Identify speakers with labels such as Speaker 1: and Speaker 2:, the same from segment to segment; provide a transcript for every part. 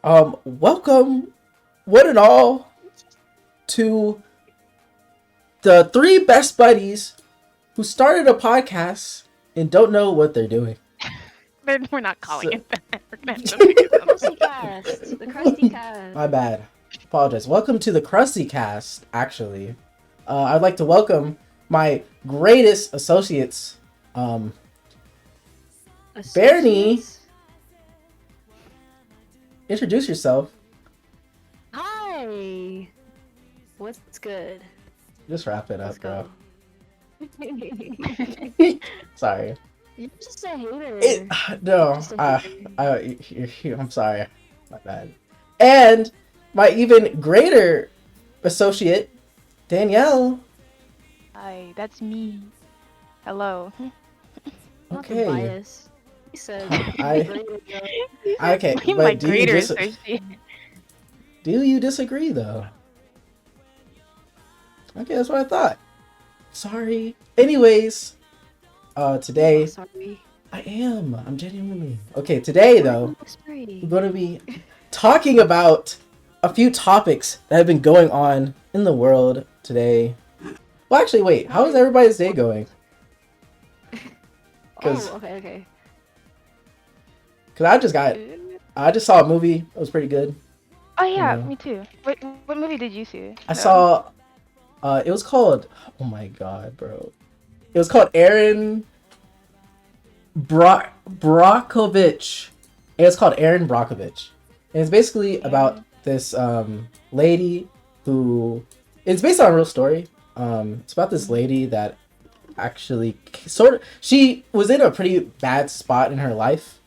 Speaker 1: Welcome, one and all, to the three best buddies who started a podcast and don't know what they're doing.
Speaker 2: We're not calling
Speaker 1: So,
Speaker 2: it that. We're gonna have to figure something.
Speaker 3: Crusty cast. The crusty cast.
Speaker 1: my bad. Apologize. Welcome to the Krusty Cast, actually. I'd like to welcome my greatest associates, Bernie.
Speaker 3: Associates?
Speaker 1: Introduce yourself.
Speaker 3: Hi. What's good?
Speaker 1: Just wrap it
Speaker 3: Let's
Speaker 1: up, bro.
Speaker 3: go.
Speaker 1: Sorry.
Speaker 3: You're just a hater.
Speaker 1: No,
Speaker 3: Just a hater.
Speaker 1: I'm sorry. My bad. And my even greater associate, Danielle.
Speaker 2: Hi, that's me. Hello.
Speaker 3: Not the
Speaker 1: Okay.
Speaker 3: bias. He said.
Speaker 1: I- Okay,
Speaker 2: My
Speaker 1: but
Speaker 2: greater associate.
Speaker 1: do you disagree though? Okay, that's what I thought. Sorry. Anyways, today
Speaker 3: Sorry.
Speaker 1: I'm genuinely okay. Today though,
Speaker 3: Sorry.
Speaker 1: we're going to be talking about a few topics that have been going on in the world today. Well, actually, wait. How is everybody's day going?
Speaker 3: Oh, okay.
Speaker 1: Cause I just saw a movie. It was pretty good.
Speaker 2: Oh yeah,
Speaker 1: Yeah.
Speaker 2: me too. What movie did you see?
Speaker 1: I saw. It was called. Oh my god, bro! It was called Aaron Brockovich. It was called Aaron Brockovich, and it's basically about this lady who. It's based on a real story. It's about this lady that actually she was in a pretty bad spot in her life.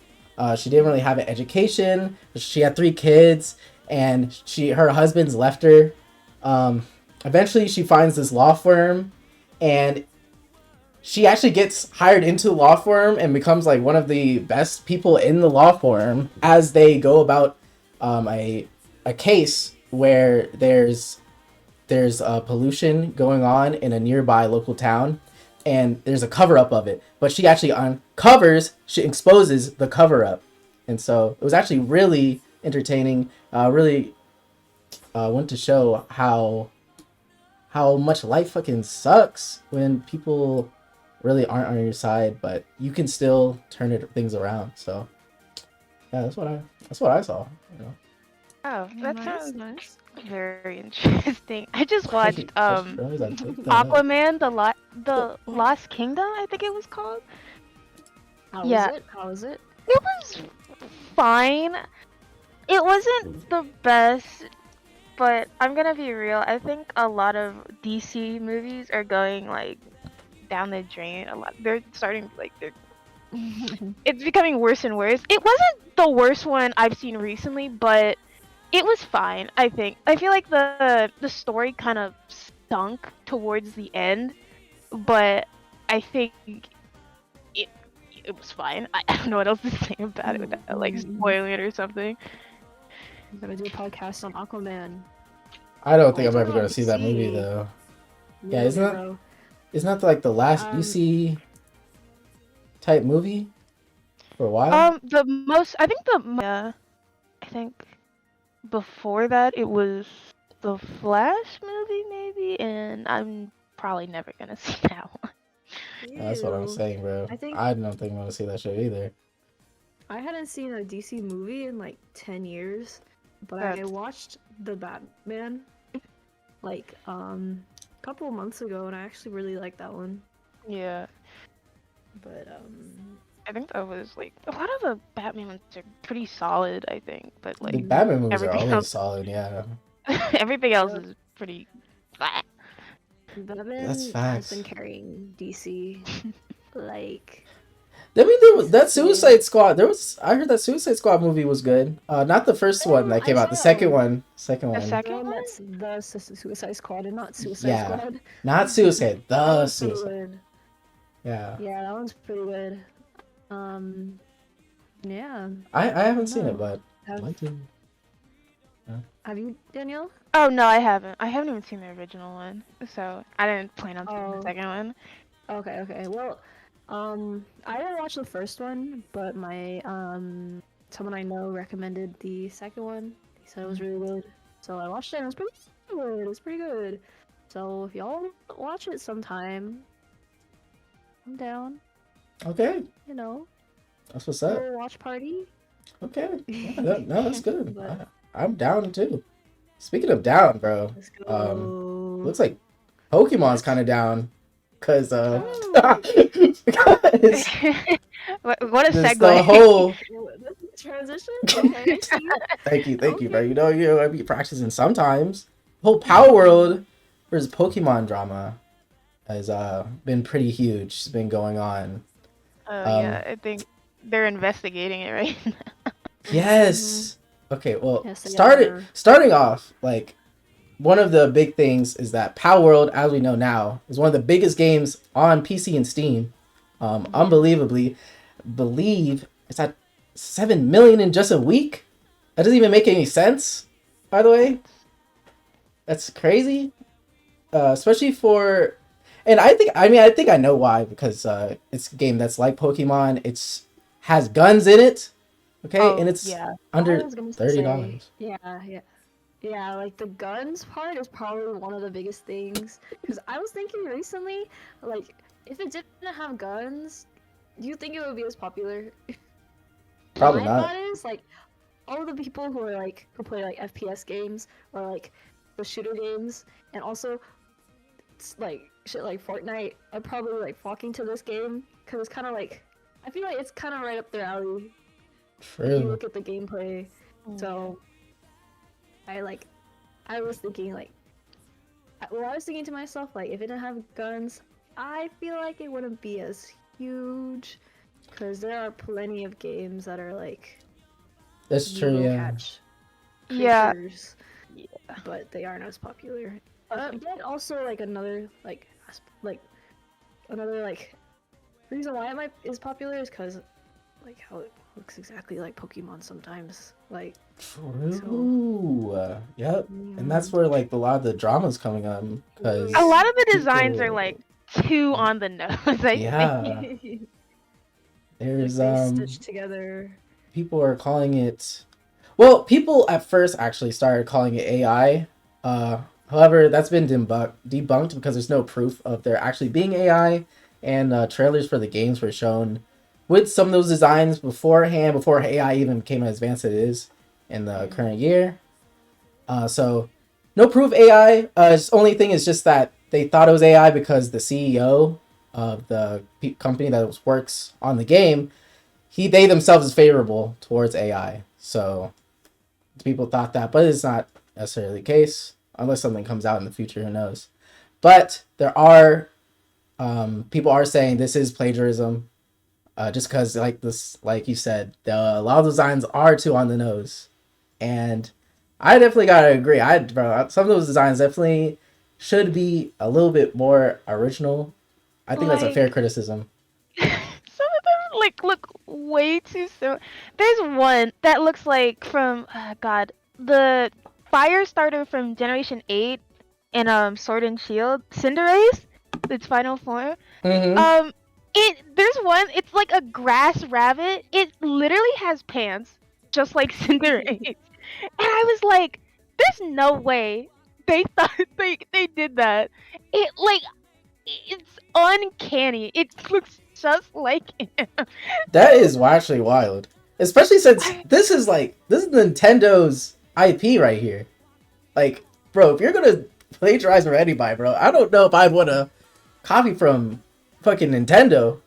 Speaker 1: She didn't really have an education. She had 3 kids, and her husband's left her. Eventually, she finds this law firm, and she actually gets hired into the law firm and becomes like one of the best people in the law firm as they go about a case where there's pollution going on in a nearby local town, and there's a cover up of it. But she actually she exposes the cover up, and so it was actually really entertaining. Really went to show how much life fucking sucks when people really aren't on your side, but you can still things around. So yeah, that's what I saw. You know.
Speaker 2: Oh, that sounds
Speaker 3: nice.
Speaker 2: very interesting. I just watched
Speaker 1: Aquaman.
Speaker 2: Aquaman, the Lost Kingdom, I think it was called.
Speaker 3: How
Speaker 2: Yeah.
Speaker 3: is it? How is it?
Speaker 2: It was fine. It wasn't the best, but I'm gonna be real. I think a lot of DC movies are going like down the drain a lot. They're starting like it's becoming worse and worse. It wasn't the worst one I've seen recently, but it was fine, I think. I feel like the story kind of stunk towards the end, but I think it it was fine. I don't know what else to say about it without like spoiling it or something.
Speaker 3: I'm gonna do a podcast on Aquaman.
Speaker 1: I don't think
Speaker 3: We'll
Speaker 1: I'm
Speaker 3: talk
Speaker 1: ever gonna
Speaker 3: about
Speaker 1: see that movie
Speaker 3: DC.
Speaker 1: though. Yeah,
Speaker 3: Really,
Speaker 1: isn't that-
Speaker 3: bro.
Speaker 1: Isn't that like the last
Speaker 3: Um,
Speaker 1: DC type movie for a while?
Speaker 2: I think before that it was the Flash movie maybe, and I'm probably never gonna see that one.
Speaker 1: That's what I'm
Speaker 3: Ew.
Speaker 1: saying, bro.
Speaker 3: I think-
Speaker 1: I don't think I'm gonna see that shit either.
Speaker 3: I hadn't seen a DC movie in like 10 years, but I
Speaker 2: That's-
Speaker 3: watched The Batman like a couple of months ago, and I actually really liked that one.
Speaker 2: Yeah.
Speaker 3: But
Speaker 2: I think that was like a lot of the Batman ones are pretty solid, I think, but
Speaker 1: The
Speaker 2: like
Speaker 1: Batman movies are
Speaker 2: everything
Speaker 1: always
Speaker 2: else-
Speaker 1: solid, yeah.
Speaker 2: everything else is pretty flat.
Speaker 3: Batman
Speaker 1: That's
Speaker 3: has
Speaker 1: facts.
Speaker 3: been carrying DC like
Speaker 1: I mean, there was that Suicide Squad. I heard that Suicide Squad movie was good. Not the first one that
Speaker 3: I
Speaker 1: came out. The
Speaker 3: saw
Speaker 1: second
Speaker 3: it.
Speaker 1: one. Second
Speaker 2: The
Speaker 1: one.
Speaker 2: second
Speaker 3: the one
Speaker 2: one?
Speaker 3: that's the Suicide Squad and not Suicide
Speaker 1: Yeah.
Speaker 3: Squad.
Speaker 1: Not Suicide.
Speaker 3: That
Speaker 1: The
Speaker 3: one's pretty
Speaker 1: Suicide.
Speaker 3: good.
Speaker 1: Yeah.
Speaker 3: Yeah, that one's pretty good. Yeah.
Speaker 1: I haven't seen it, but I'd
Speaker 3: Have,
Speaker 1: like to.
Speaker 3: have you, Danielle?
Speaker 2: Oh no, I haven't. I haven't even seen the original one, so I didn't plan on seeing the
Speaker 3: Oh.
Speaker 2: second one.
Speaker 3: Okay. Well, I didn't watch the first one, but my someone I know recommended the second one. He said it was really good. So I watched it and it was pretty good. It was pretty good. So if y'all watch it sometime, I'm down.
Speaker 1: Okay,
Speaker 3: You know,
Speaker 1: that's what's up.
Speaker 3: little watch party.
Speaker 1: Okay, yeah, no, that's good.
Speaker 3: But
Speaker 1: I'm down too. Speaking of down, bro,
Speaker 3: let's go.
Speaker 1: looks like Pokemon's kind of down, cause
Speaker 3: Oh.
Speaker 1: because
Speaker 2: What a
Speaker 1: this
Speaker 2: segue.
Speaker 1: the whole.
Speaker 3: Transition? Okay, see?
Speaker 1: Thank you, bro.
Speaker 3: Okay.
Speaker 1: You know, I be practicing sometimes. Whole Palworld versus Pokemon drama has been pretty huge. It's been going on.
Speaker 2: Oh yeah, I think they're investigating it right now.
Speaker 1: Yes. Okay. Well,
Speaker 3: Yes, they are.
Speaker 1: starting off, like one of the big things is that Palworld, as we know now, is one of the biggest games on PC and Steam. Unbelievably, believe it's at 7 million in just a week. That doesn't even make any sense. By the way, that's crazy. Especially for, and I think I know why, because it's a game that's like Pokemon. It's has guns in it. Okay,
Speaker 2: Oh,
Speaker 1: and it's
Speaker 3: Yeah.
Speaker 1: under
Speaker 3: I was gonna
Speaker 1: $30.
Speaker 3: say, yeah, like the guns part is probably one of the biggest things. Because I was thinking recently, like, if it didn't have guns, do you think it would be as popular?
Speaker 1: Probably
Speaker 3: My
Speaker 1: not.
Speaker 3: thought is, like, all the people who play like FPS games or like the shooter games, and also like shit like Fortnite, are probably like flocking to this game because it's kind of like, I feel like it's kind of right up their alley. If you
Speaker 1: True.
Speaker 3: look at the gameplay. So I was thinking like, I was thinking to myself, like, if it didn't have guns, I feel like it wouldn't be as huge, because there are plenty of games that are like,
Speaker 1: That's
Speaker 3: you
Speaker 1: true.
Speaker 3: will
Speaker 1: Yeah.
Speaker 3: catch
Speaker 2: Yeah.
Speaker 3: creatures, but they aren't as popular. Yet also like another reason why is popular is because like how it looks exactly like Pokemon sometimes. Like,
Speaker 1: True. Yep. And that's
Speaker 3: mm,
Speaker 1: where like a lot of the drama's coming on, because
Speaker 2: A lot of the designs are
Speaker 1: people-
Speaker 2: like too on the nose, I think.
Speaker 1: yeah,
Speaker 3: like
Speaker 1: there's
Speaker 3: they stitched together.
Speaker 1: people are calling it. Well, people at first actually started calling it AI. However, that's been debunked because there's no proof of there actually being AI, and trailers for the games were shown with some of those designs beforehand, before AI even became as advanced as it is in the current year. So no proof AI. Only thing is just that they thought it was AI because the CEO of the company that works on the game, they themselves is favorable towards AI. So people thought that, but it's not necessarily the case unless something comes out in the future. Who knows? But there are people are saying this is plagiarism, just because like you said, a lot of designs are too on the nose, and I definitely gotta agree. Bro, some of those designs definitely should be a little bit more original. I think that's a fair
Speaker 2: Like,
Speaker 1: criticism.
Speaker 2: some of them like look way too similar. There's one that looks like from God, the fire starter from Generation 8 and Sword and Shield, Cinderace, its final form.
Speaker 1: Mm-hmm.
Speaker 2: There's one, it's like a grass rabbit. It literally has pants, just like Cinderace. And I was like, there's no way they thought they did that. It's uncanny. It looks just like him.
Speaker 1: That is actually wild, especially since this is Nintendo's IP right here. Like, bro, if you're gonna plagiarize from anybody, bro, I don't know if I'd want to copy from fucking Nintendo.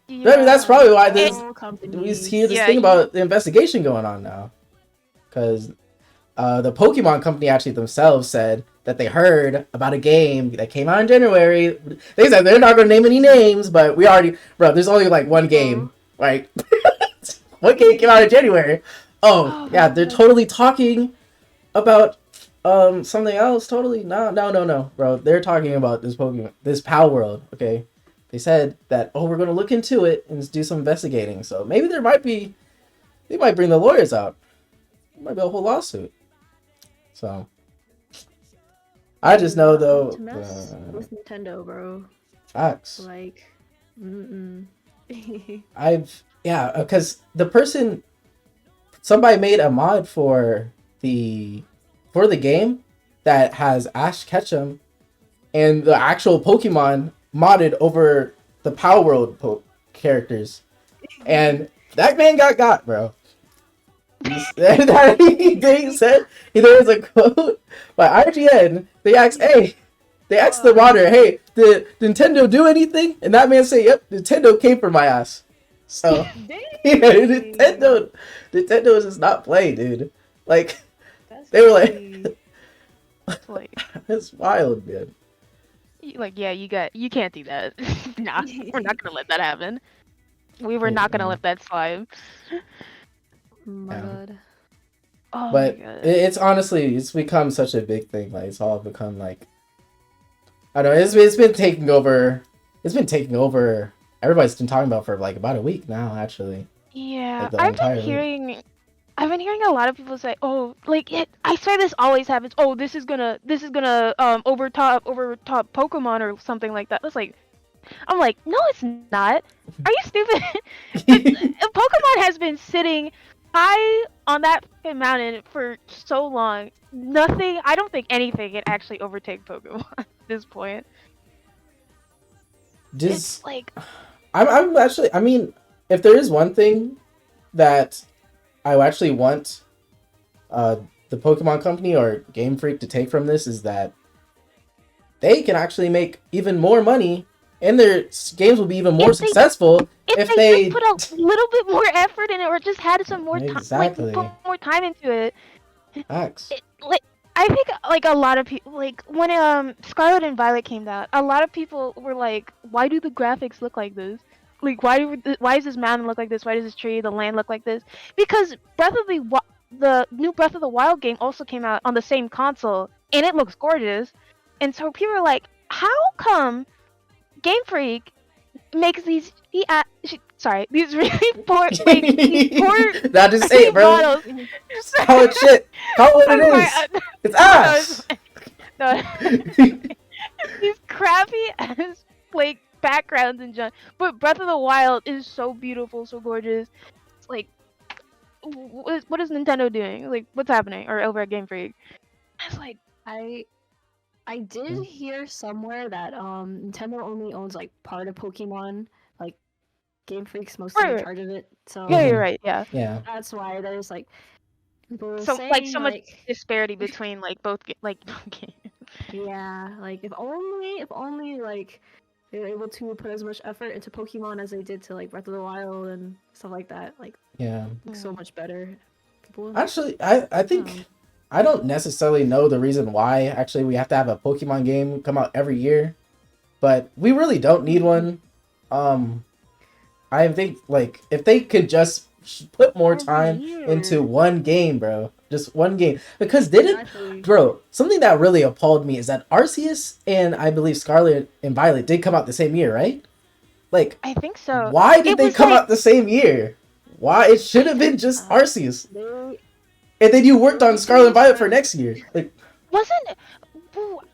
Speaker 1: I mean, that's probably why we hear this thing about the investigation going on now, because the Pokemon company actually themselves said that they heard about a game that came out in January. They said they're not going to name any names, but we already, bro, there's only like one game, right? One game came out in January. Oh yeah, they're totally talking about something else. Totally, no, bro. They're talking about this Palworld. Okay, they said that, oh, we're going to look into it and do some investigating. So maybe they might bring the lawyers out. It might be a whole lawsuit. So I just know though,
Speaker 3: to mess with Nintendo, bro.
Speaker 1: facts.
Speaker 3: Like,
Speaker 1: because the person somebody made a mod for the game that has Ash Ketchum and the actual Pokemon modded over the Palworld characters, and that man got, bro. They said there was a quote by IGN. They asked, "Hey," they asked the modder, "Hey, did Nintendo do anything?" And that man said, "Yep, Nintendo came for my ass." So yeah, Nintendo is just not playing, dude. Like
Speaker 3: That's
Speaker 1: they were like,
Speaker 3: crazy.
Speaker 2: Like,
Speaker 1: it's wild, man.
Speaker 2: yeah, you can't do that. Nah, we're not gonna let that happen. We were not gonna let that slide.
Speaker 3: Oh my
Speaker 1: Yeah.
Speaker 3: god.
Speaker 2: Oh
Speaker 1: But
Speaker 2: my god.
Speaker 1: it's honestly, it's become such a big thing. Like it's all become like, I don't know. It's been taking over. It's been taking over. Everybody's been talking about for like about a week now, actually.
Speaker 2: Yeah,
Speaker 1: Like the entire week.
Speaker 2: I've been hearing a lot of people say, "Oh, like I swear this always happens. Oh, this is gonna overtop Pokemon or something like that." It's like, I'm like, no, it's not. Are you stupid? Pokemon has been sitting high on that fucking mountain for so long. Nothing. I don't think anything can actually overtake Pokemon at this point.
Speaker 1: Just
Speaker 2: It's like,
Speaker 1: I'm actually. I mean, if there is one thing that I actually want, the Pokemon Company or Game Freak to take from this is that they can actually make even more money, and their games will be even more
Speaker 2: if they
Speaker 1: successful
Speaker 2: if
Speaker 1: if
Speaker 2: they
Speaker 1: they.
Speaker 2: just put a little bit more effort in it, or just had some more time, like
Speaker 1: Exactly.
Speaker 2: put more time into it.
Speaker 1: Facts.
Speaker 2: Like I think like a lot of people like when Scarlet and Violet came out, a lot of people were like, why do the graphics look like this? Like why does this mountain look like this? Why does this tree, the land look like this? Because the new Breath of the Wild game also came out on the same console and it looks gorgeous. And so people are like, how come Game Freak makes these these really poor these poor
Speaker 1: Now just say it, bro.
Speaker 2: models.
Speaker 1: Just call it shit. Call it what it
Speaker 2: I'm
Speaker 1: is.
Speaker 2: sorry,
Speaker 1: It's ass.
Speaker 2: no, these crappy ass like backgrounds and junk. But Breath of the Wild is so beautiful, so gorgeous. It's like, what is Nintendo doing? Like, what's happening? Or over at Game Freak? It's like,
Speaker 3: I did hear somewhere that Nintendo only owns like part of Pokemon, like Game Freak's mostly in
Speaker 2: Right.
Speaker 3: charge of it. So
Speaker 2: yeah, you're right. Yeah.
Speaker 1: Yeah.
Speaker 3: that's why there's like people were
Speaker 2: So
Speaker 3: saying
Speaker 2: so much disparity between like both games.
Speaker 3: yeah, like if only like they were able to put as much effort into Pokemon as they did to like Breath of the Wild and stuff like that, like
Speaker 1: Yeah.
Speaker 3: so much better. People
Speaker 1: Actually, I think I don't necessarily know the reason why actually we have to have a Pokemon game come out every year, but we really don't need one. I think like if they could just put more
Speaker 3: Every
Speaker 1: time
Speaker 3: year.
Speaker 1: into one game, bro. Just one game. Because didn't
Speaker 3: Exactly.
Speaker 1: bro, something that really appalled me is that Arceus and I believe Scarlet and Violet did come out the same year, right? Like
Speaker 2: I think so.
Speaker 1: why did
Speaker 2: It
Speaker 1: they
Speaker 2: was
Speaker 1: come
Speaker 2: like-
Speaker 1: out the same year? Why it should have been just Arceus.
Speaker 3: They
Speaker 1: And then you worked on Scarlet and Violet for next year. Like
Speaker 2: Wasn't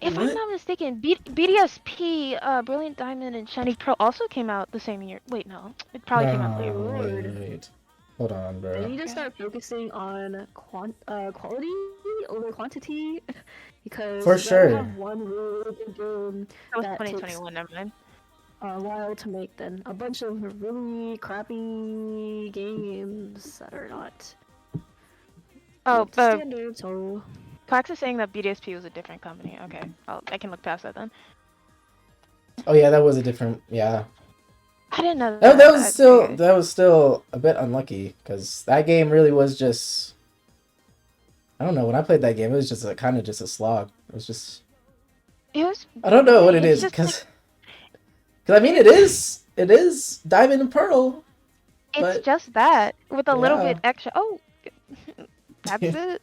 Speaker 2: if
Speaker 1: What?
Speaker 2: I'm not mistaken, BDSP, Brilliant Diamond and Shiny Pearl also came out the same year. Wait, no, it probably came out later.
Speaker 1: wait. Hold on,
Speaker 3: They
Speaker 1: bro.
Speaker 3: need to start focusing on quality over quantity because
Speaker 1: For
Speaker 3: they
Speaker 1: sure.
Speaker 3: have one really good game
Speaker 2: That was
Speaker 3: that takes
Speaker 2: 2021. Never mind.
Speaker 3: a while to make than a bunch of really crappy games that are not
Speaker 2: Oh,
Speaker 3: up to standard. So
Speaker 2: Cox is saying that BDSP was a different company. Okay, I can look past that then.
Speaker 1: Oh yeah, that was a different. Yeah,
Speaker 2: I didn't know
Speaker 1: that,
Speaker 2: that.
Speaker 1: that was still a bit unlucky because that game really was just. I don't know. When I played that game, it was just a kind of just a slog. It was just.
Speaker 2: It was.
Speaker 1: I don't know what it
Speaker 2: It's
Speaker 1: is
Speaker 2: just
Speaker 1: because. I mean, it is Diamond and Pearl.
Speaker 2: It's
Speaker 1: But-
Speaker 2: just that with a little
Speaker 1: Yeah.
Speaker 2: bit extra. Oh, that's it.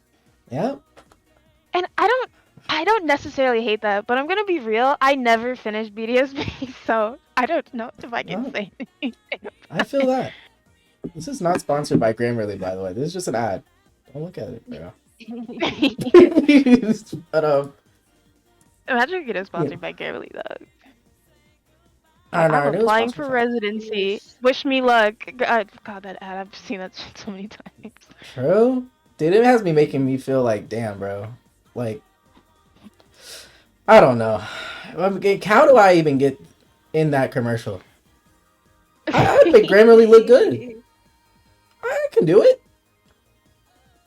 Speaker 1: Yeah.
Speaker 2: And I don't necessarily hate that, but I'm gonna be real. I never finished BDSP, so I don't know if I can
Speaker 1: No.
Speaker 2: say anything.
Speaker 1: I feel that. This is not sponsored by Grammarly, by the way. This is just an ad. Don't look at it, bro. but
Speaker 2: Imagine getting sponsored by Grammarly though.
Speaker 1: I don't know.
Speaker 2: I'm
Speaker 1: Our newest
Speaker 2: applying
Speaker 1: boss was
Speaker 2: for
Speaker 1: fine.
Speaker 2: residency.
Speaker 3: Yes.
Speaker 2: Wish me luck. God, that ad, I've seen that shit so many times.
Speaker 1: True, dude. It has me making me feel like, damn, bro. Like, I don't know. How do I even get in that commercial? I make Grammarly look good. I can do it.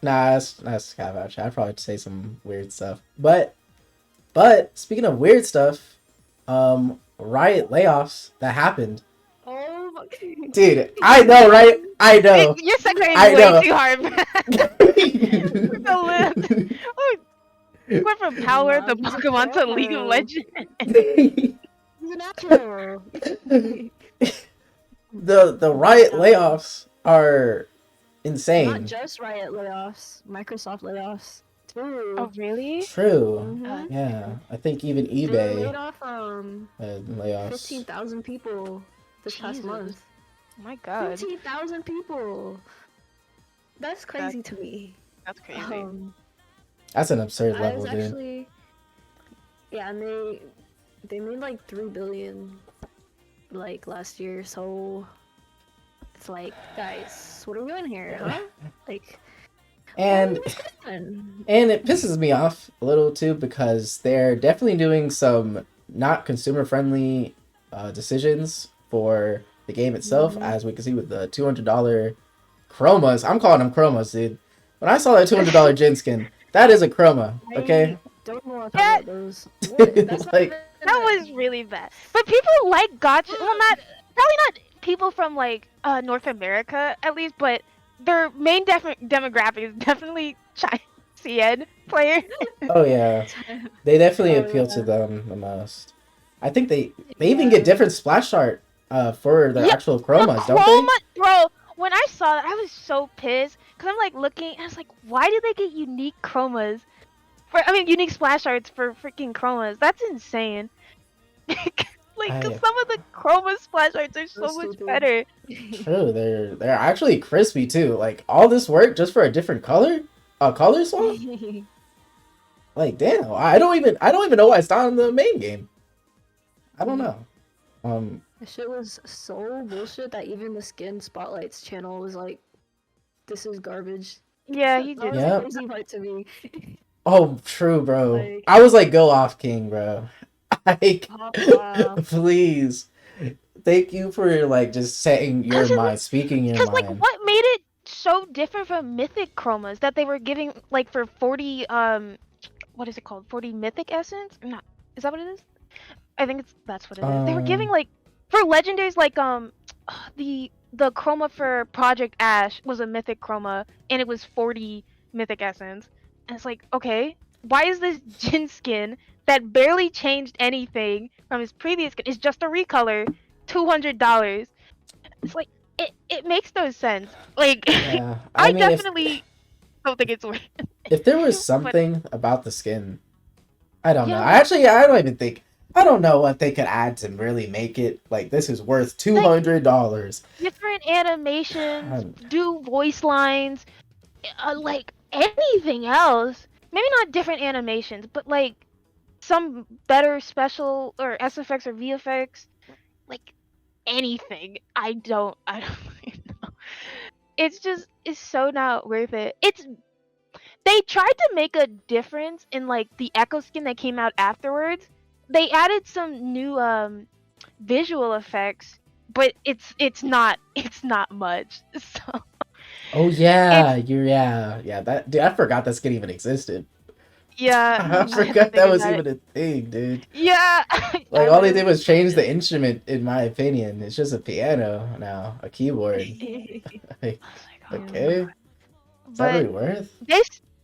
Speaker 1: Nah, that's kind of actually. I'd probably say some weird stuff. But speaking of weird stuff, Riot layoffs that happened.
Speaker 3: Oh my.
Speaker 1: Dude, I know, right? I know.
Speaker 2: You're segueing
Speaker 1: I
Speaker 2: way
Speaker 1: know.
Speaker 2: too hard. We're gonna live. Oh, went from Power
Speaker 3: Nah,
Speaker 2: to
Speaker 3: he's a
Speaker 2: Pokemon to League of
Speaker 3: pro.
Speaker 2: Legends.
Speaker 3: He's a natural.
Speaker 1: The Riot
Speaker 3: Wow.
Speaker 1: layoffs are
Speaker 3: Not
Speaker 1: insane.
Speaker 3: just Riot layoffs, Microsoft layoffs too.
Speaker 2: Oh, really?
Speaker 1: True.
Speaker 3: Mhm.
Speaker 1: Yeah, I think even
Speaker 3: They
Speaker 1: eBay
Speaker 3: laid off
Speaker 1: had layoffs.
Speaker 3: 15,000 people this past
Speaker 2: Jesus.
Speaker 3: month.
Speaker 2: Oh my god.
Speaker 3: 15,000 people. That's crazy to me.
Speaker 2: That's crazy.
Speaker 1: That's an absurd
Speaker 3: I
Speaker 1: level,
Speaker 3: was
Speaker 1: dude.
Speaker 3: actually, yeah, and they made like 3 billion like last year, so it's like, guys, what are we doing here, huh? Like,
Speaker 1: And
Speaker 3: what's going on?
Speaker 1: and it pisses me off a little too because they're definitely doing some not consumer friendly decisions for the game itself,
Speaker 3: Mhm.
Speaker 1: as we can see with the $200 chromas. I'm calling them chromas, dude. When I saw that $200 Jin skin, that is a chroma, okay?
Speaker 3: I don't know
Speaker 2: Yeah.
Speaker 3: about those. What? That's not
Speaker 1: Like-
Speaker 3: even
Speaker 2: That was really bad. But people like gotcha. Well, probably not people from like North America at least, but their main demographic is definitely CN players.
Speaker 1: Oh yeah, they definitely
Speaker 3: Oh,
Speaker 1: appeal to
Speaker 3: yeah.
Speaker 1: them the most. I think they even get different splash art for their
Speaker 2: Yeah,
Speaker 1: actual
Speaker 2: The
Speaker 1: chromas, don't
Speaker 2: chroma,
Speaker 1: they?
Speaker 2: bro. When I saw that, I was so pissed because I'm like looking. I was like, why do they get unique chromas? Unique splash arts for freaking chromas. That's insane. Like, 'cause
Speaker 1: I,
Speaker 2: some of the chroma splash arts are so much
Speaker 3: stupid.
Speaker 2: better.
Speaker 1: true, they're actually crispy too. Like all this work just for a different color, a color swap. Like damn, I don't even know why it's not in the main game. I don't know.
Speaker 3: That shit was so bullshit that even the Skin Spotlights channel was like, "This is garbage."
Speaker 2: Yeah, he
Speaker 3: That
Speaker 2: did.
Speaker 3: was
Speaker 1: Yeah.
Speaker 3: the crazy part to me.
Speaker 1: Oh, true, bro.
Speaker 3: Like-
Speaker 1: I was like, go off, King, bro. Like,
Speaker 3: Pop off.
Speaker 1: please. Thank you for like just saying your
Speaker 2: 'Cause it
Speaker 1: mind, speaking your
Speaker 2: Because like,
Speaker 1: mind.
Speaker 2: what made it so different from Mythic chromas that they were giving like for 40 what is it called? 40 Mythic essence? Not is that what it is? I think that's what it is. They were giving like for legendaries like the chroma for Project Ash was a Mythic chroma and it was 40 Mythic essence. And it's like, okay, why is this Jin skin that barely changed anything from his previous skin? It's just a recolor, $200. It's like it makes no sense. Like
Speaker 1: Yeah,
Speaker 2: I
Speaker 1: mean,
Speaker 2: definitely don't think it's worth it.
Speaker 1: if there was
Speaker 2: But-
Speaker 1: something about the skin, I don't know.
Speaker 2: Yeah.
Speaker 1: I don't even think. I don't know what they could add to really make it like this is worth $200.
Speaker 2: Different animations,
Speaker 1: Um,
Speaker 2: do voice lines, like anything else. Maybe not different animations, but like some better special or SFX or VFX, like anything. I don't really know. It's so not worth it. They tried to make a difference in like the Echo skin that came out afterwards. They added some new visual effects, but it's not much. So
Speaker 1: oh yeah, yeah. That dude, I forgot that skin even existed.
Speaker 2: yeah,
Speaker 1: I
Speaker 2: had to
Speaker 1: forgot
Speaker 2: think
Speaker 1: that was
Speaker 2: about
Speaker 1: even a thing, dude.
Speaker 2: yeah.
Speaker 1: Like all they did was change the instrument, in my opinion. It's just a piano now, a keyboard. Like, okay, is that
Speaker 2: But
Speaker 1: really worth?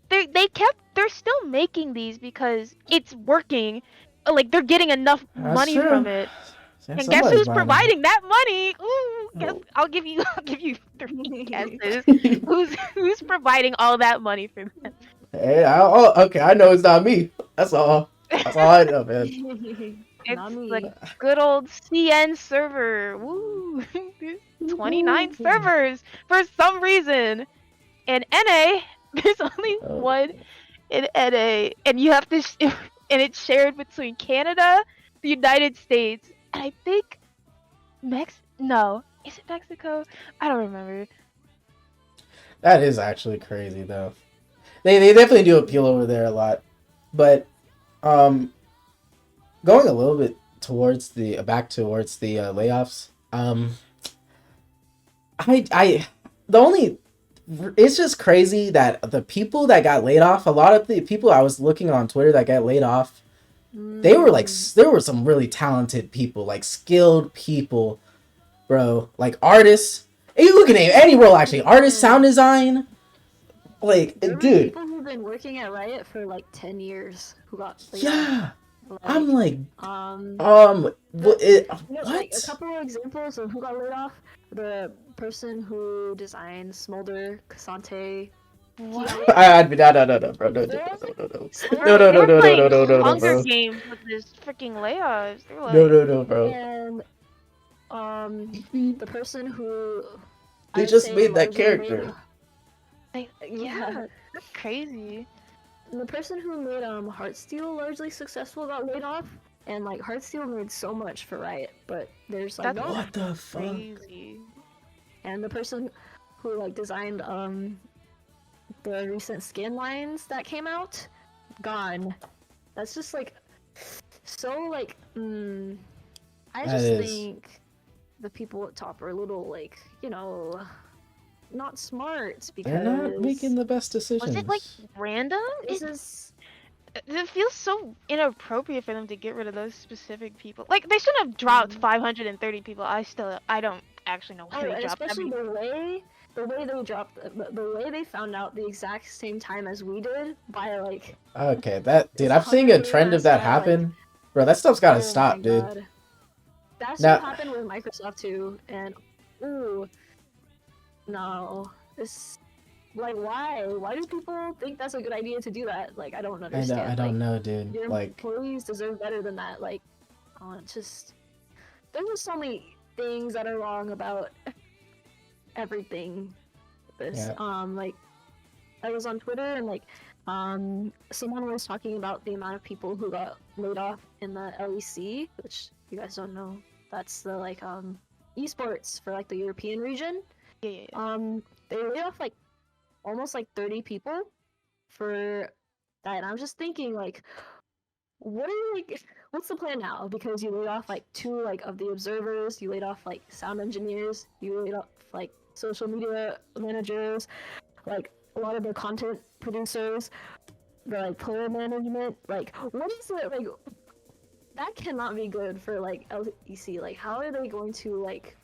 Speaker 2: they're still making these because it's working. Like they're getting enough
Speaker 1: That's
Speaker 2: money
Speaker 1: true.
Speaker 2: from it.
Speaker 1: Yeah,
Speaker 2: And guess
Speaker 1: somebody's
Speaker 2: who's
Speaker 1: buying them.
Speaker 2: providing that money? Ooh, guess,
Speaker 1: Oh.
Speaker 2: I'll give you 3 guesses. Who's providing all that money for them?
Speaker 1: Hey, okay, I know it's not me. That's all. That's all I know, man.
Speaker 2: It's
Speaker 3: Not me.
Speaker 2: the good old CN server. Woo! 29 servers for some reason. In NA, there's only
Speaker 1: Oh.
Speaker 2: one in NA, and you have to, and it's shared between Canada, the United States, and I think No, is it Mexico? I don't remember.
Speaker 1: That is actually crazy though. They definitely do appeal over there a lot, but um, going a little bit towards the back towards the layoffs. I the only it's just crazy that the people that got laid off, a lot of the people I was looking on Twitter that got laid off, they were like there were some really talented people, like skilled people, bro, like artists. You can name any role actually, artist, sound design, like
Speaker 3: There were
Speaker 1: dude.
Speaker 3: people who've been working at Riot for like 10 years who got laid
Speaker 1: Yeah,
Speaker 3: off.
Speaker 1: I'm like,
Speaker 3: Like,
Speaker 1: what?
Speaker 3: like a couple of examples of who got laid off. The person who designed Smolder, Cassante.
Speaker 2: What?
Speaker 1: No, bro, no,
Speaker 3: There was,
Speaker 1: no,
Speaker 2: Bro,
Speaker 1: no,
Speaker 2: they
Speaker 1: no,
Speaker 2: were
Speaker 1: no, no,
Speaker 2: playing
Speaker 1: no, no, no, no,
Speaker 2: Hunger
Speaker 1: bro,
Speaker 2: Games with this freaking layoffs. They were like,
Speaker 1: no, no, no, bro.
Speaker 3: and the person who
Speaker 1: They
Speaker 3: I would
Speaker 1: just
Speaker 3: say
Speaker 1: made that
Speaker 3: largely
Speaker 1: character.
Speaker 3: Yeah.
Speaker 2: that's crazy.
Speaker 3: The person who made Heartsteel largely successful got laid off, and like Heartsteel made so much for Riot, but there's like
Speaker 2: That's
Speaker 3: no.
Speaker 1: What the fuck?
Speaker 2: Crazy.
Speaker 3: And the person who like designed the recent skin lines that came out, gone. That's just like so like I
Speaker 1: That
Speaker 3: just
Speaker 1: is.
Speaker 3: think the people at top are a little like, not smart because
Speaker 1: They're not making the best decisions.
Speaker 2: Was it like random?
Speaker 3: this is
Speaker 2: It feels so inappropriate for them to get rid of those specific people. Like they shouldn't have dropped 530 people. I don't actually know why
Speaker 3: oh,
Speaker 2: they
Speaker 3: and
Speaker 2: dropped that
Speaker 3: especially
Speaker 2: many.
Speaker 3: the way they dropped the way they found out the exact same time as we did by like
Speaker 1: Okay, that dude,
Speaker 3: It's
Speaker 1: I'm seeing a
Speaker 3: Hunger
Speaker 1: trend of
Speaker 3: Games
Speaker 1: that
Speaker 3: style, like-
Speaker 1: happen. Bro, that stuff's gotta
Speaker 3: oh
Speaker 1: stop,
Speaker 3: my
Speaker 1: dude.
Speaker 3: God. That's
Speaker 1: Now-
Speaker 3: what happened with Microsoft too, and ooh, no, this like why do people think that's a good idea to do that? Like I don't understand.
Speaker 1: I don't
Speaker 3: like,
Speaker 1: know, dude.
Speaker 3: Your
Speaker 1: Like,
Speaker 3: employees deserve better than that. Like, it's just there's just so many things that are wrong about everything. This
Speaker 1: Yeah.
Speaker 3: like I was on Twitter and like someone was talking about the amount of people who got laid off in the LEC, which you guys don't know. That's the like esports for like the European region.
Speaker 2: Yeah.
Speaker 3: They laid off like almost like 30 people for that. And I'm just thinking like what's the plan now? Because you laid off like 2 like of the observers, you laid off like sound engineers, you laid off like social media managers, like a lot of the content producers, the like player management. Like what is it like? That cannot be good for like LEC. Like how are they going to like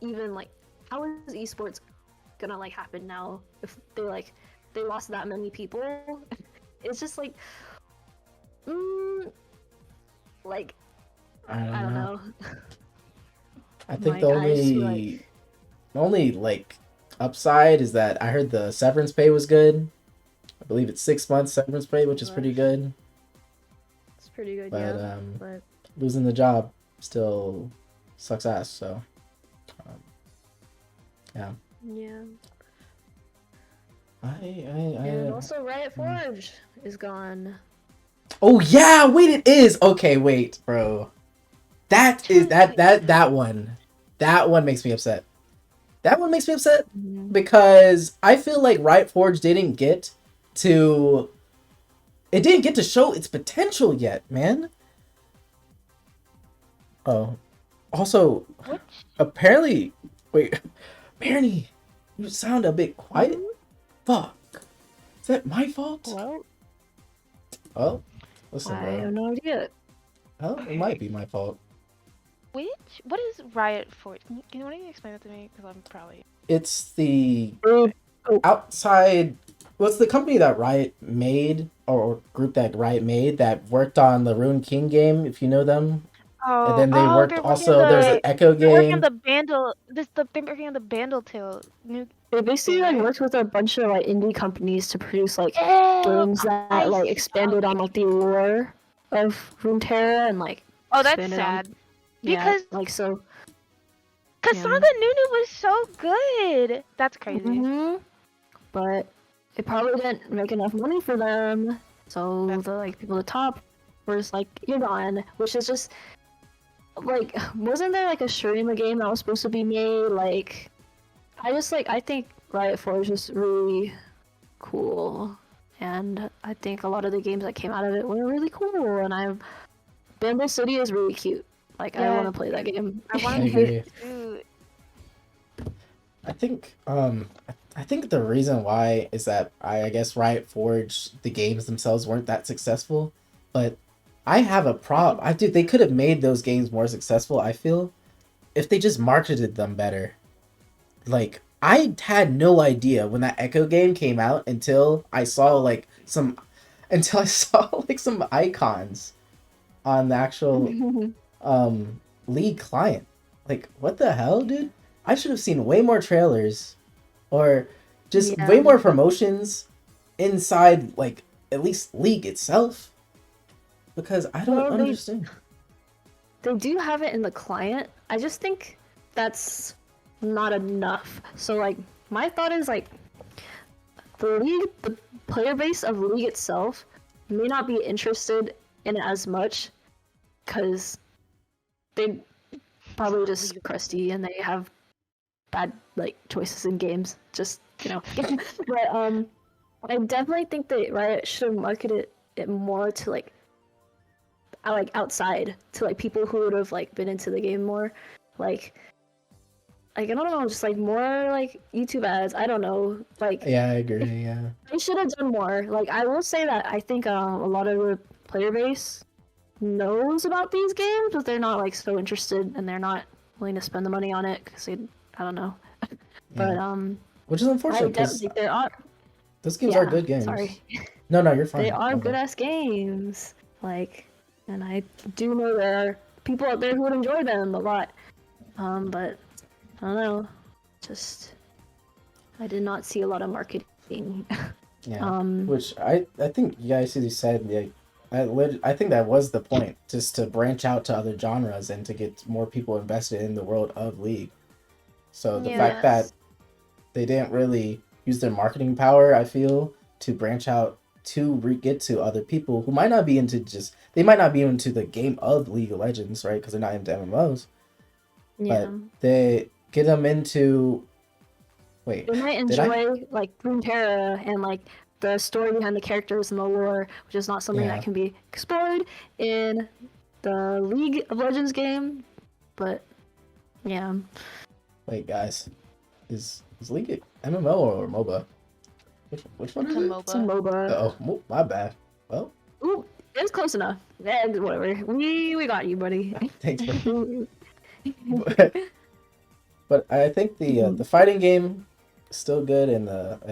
Speaker 3: even like how is esports gonna like happen now if they lost that many people? It's just like like
Speaker 1: I
Speaker 3: I don't
Speaker 1: know.
Speaker 3: know.
Speaker 1: I think
Speaker 3: Like,
Speaker 1: the
Speaker 3: I just feel
Speaker 1: only like upside is that I heard the severance pay was good. I believe it's 6 months severance pay, which is pretty good.
Speaker 3: It's pretty good,
Speaker 1: But
Speaker 3: yeah. But
Speaker 1: losing the job still sucks ass. So, yeah.
Speaker 3: yeah.
Speaker 1: I
Speaker 3: And also Riot Forge is gone.
Speaker 1: Oh yeah, wait, it is. Okay, wait, bro. That is that one. That one makes me upset. That one makes me upset because I feel like Riot Forge didn't get to show its potential yet, man. Oh. Also,
Speaker 2: Which?
Speaker 1: apparently, wait, Marnie, you sound a bit quiet. Fuck. Is that my fault?
Speaker 3: Well,
Speaker 1: Oh, listen,
Speaker 3: I
Speaker 1: bro.
Speaker 3: have no idea.
Speaker 1: Oh, it might be my fault.
Speaker 2: What is Riot Forge? Can you explain that to me? Because I'm probably.
Speaker 1: It's the outside. What's the company that Riot made, or group that Riot made that worked on the Rune King game? If you know them,
Speaker 2: Oh,
Speaker 1: and then they worked
Speaker 2: they're
Speaker 1: also.
Speaker 2: working
Speaker 1: There's an Echo
Speaker 2: They're working
Speaker 1: game.
Speaker 2: on the Bandle. They're working on the Bandle Tail new.
Speaker 3: They basically like worked with a bunch of like indie companies to produce like
Speaker 2: Oh,
Speaker 3: games
Speaker 2: I
Speaker 3: that like
Speaker 2: see.
Speaker 3: expanded on like the lore of Runeterra and like
Speaker 2: Oh, that's
Speaker 3: expanded on-
Speaker 2: sad.
Speaker 3: yeah,
Speaker 2: Because
Speaker 3: like so.
Speaker 2: Cassandra Nunu was so good. That's crazy.
Speaker 3: But it probably didn't make enough money for them, so the like people at the top were just like, "You're gone," which is just like, wasn't there like a Shurima game that was supposed to be made? Like, I think Riot Forge is really cool, and I think a lot of the games that came out of it were really cool. And Bamboo City is really cute. Like, I want to play that game.
Speaker 2: I want
Speaker 1: I
Speaker 2: to play
Speaker 1: agree.
Speaker 2: it too.
Speaker 1: I think the reason why is that I guess Riot Forge, the games themselves weren't that successful, but I have a problem. They could have made those games more successful, I feel, if they just marketed them better. Like, I had no idea when that Echo game came out until I saw some icons on the actual League client. Like, what the hell, dude? I should have seen way more trailers or just
Speaker 3: Yeah.
Speaker 1: way more promotions inside, like, at least League itself. Because I don't
Speaker 3: Well,
Speaker 1: understand.
Speaker 3: They do have it in the client. I just think that's not enough. So, like, my thought is, like, the player base of League itself may not be interested in it as much because they probably just crusty and they have bad, like, choices in games. Just, but, I definitely think that Riot should have marketed it more to, like, outside to like people who would have like been into the game more, like I don't know, just like more like YouTube ads. I don't know, like
Speaker 1: Yeah, I agree. Yeah,
Speaker 3: they should have done more. Like I will say that I think a lot of the player base knows about these games, but they're not like so interested and they're not willing to spend the money on it because I don't know. But
Speaker 1: which is unfortunate because
Speaker 3: like, there are
Speaker 1: those games are good games.
Speaker 3: Sorry.
Speaker 1: No, you're fine.
Speaker 3: They are good ass games. Like, and I do know there are people out there who would enjoy them a lot. But I don't know. Just I did not see a lot of marketing.
Speaker 1: Yeah. Which I think you guys said, like, I think that was the point, just to branch out to other genres and to get more people invested in the world of League. So the fact that they didn't really use their marketing power, I feel, to branch out to get to other people who might not be into the game of League of Legends, right? Because they're not into MMOs.
Speaker 3: Yeah.
Speaker 1: But they get them into. Wait.
Speaker 3: They might enjoy like Runeterra and like the story behind the characters and the lore, which is not something that can be explored in the League of Legends game. But yeah.
Speaker 1: Wait, guys, is League a MMO or MOBA? Which one is it?
Speaker 2: MOBA.
Speaker 3: It's a MOBA.
Speaker 1: Oh, my bad. Well,
Speaker 3: Ooh, it was close enough. Whatever. We got you, buddy.
Speaker 1: thanks. But I think the fighting game is still good, and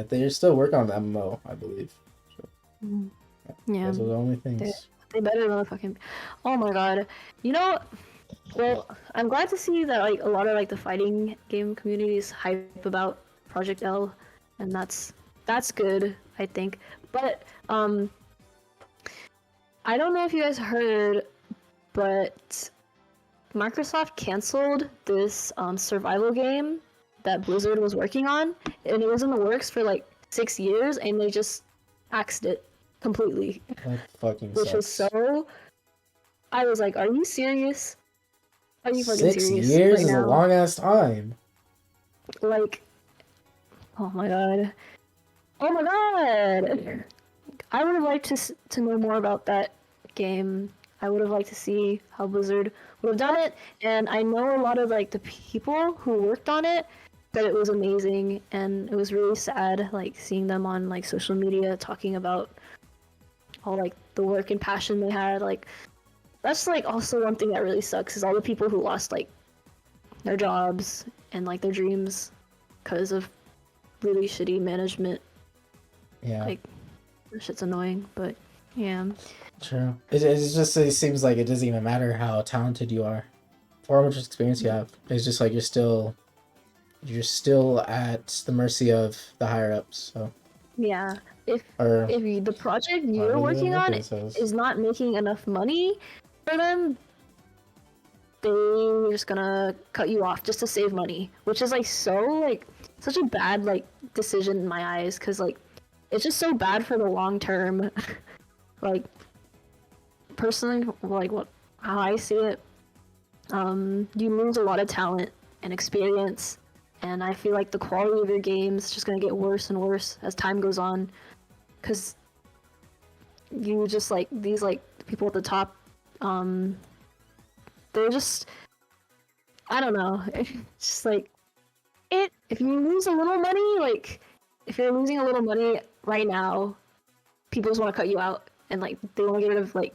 Speaker 1: they're still working on the MMO, I believe. So,
Speaker 3: yeah.
Speaker 1: Those are the only things.
Speaker 3: They better motherfucking. Oh my god. You know, well, I'm glad to see that like a lot of like the fighting game communities hype about Project L, and that's good, I think. But I don't know if you guys heard, but Microsoft canceled this survival game that Blizzard was working on, and it was in the works for like 6 years, and they just axed it completely.
Speaker 1: That fucking
Speaker 3: Which
Speaker 1: sucks.
Speaker 3: was so. I was like, "Are you serious? Are you fucking
Speaker 1: 6
Speaker 3: serious?"
Speaker 1: years
Speaker 3: right
Speaker 1: is
Speaker 3: now?
Speaker 1: a long ass time.
Speaker 3: Like, oh my god, oh my god! I would have liked to know more about that game. I would have liked to see how Blizzard would have done it, and I know a lot of like the people who worked on it that it was amazing, and it was really sad like seeing them on like social media talking about all like the work and passion they had. Like that's like also one thing that really sucks is all the people who lost like their jobs and like their dreams because of really shitty management.
Speaker 1: Yeah.
Speaker 3: Like that shit's annoying, but yeah.
Speaker 1: True. It seems like it doesn't even matter how talented you are or how much experience you have. It's just like you're still at the mercy of the higher ups. So
Speaker 3: Yeah. If the project you're
Speaker 1: really
Speaker 3: working on
Speaker 1: says.
Speaker 3: is not making enough money for them, they're just gonna cut you off just to save money, which is like so like such a bad like decision in my eyes, because like it's just so bad for the long term. Like personally, like how I see it, you lose a lot of talent and experience, and I feel like the quality of your games is just gonna get worse and worse as time goes on, because you just like these like people at the top, um, they're just I don't know. It's just like
Speaker 2: It
Speaker 3: if you lose a little money, like if you're losing a little money right now, people just want to cut you out and like they want to get rid of like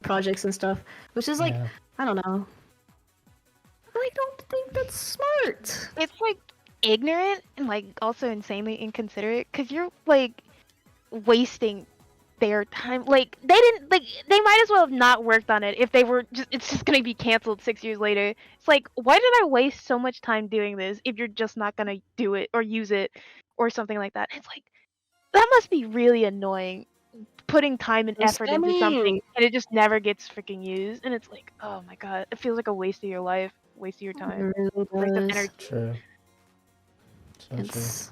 Speaker 3: projects and stuff, which is like
Speaker 1: Yeah.
Speaker 3: I don't know. I don't think that's smart.
Speaker 2: it's like ignorant and like also insanely inconsiderate because you're like wasting their time. Like they didn't like they might as well have not worked on it if they were just it's just gonna be canceled 6 years later. It's like why did I waste so much time doing this if you're just not gonna do it or use it or something like that? It's like that must be really annoying putting time and effort into something and it just never gets freaking used and it's like oh my god it feels like a waste of your life, waste of your time,
Speaker 3: It really
Speaker 2: waste of
Speaker 3: does.
Speaker 2: energy.
Speaker 1: True. So true.
Speaker 3: It's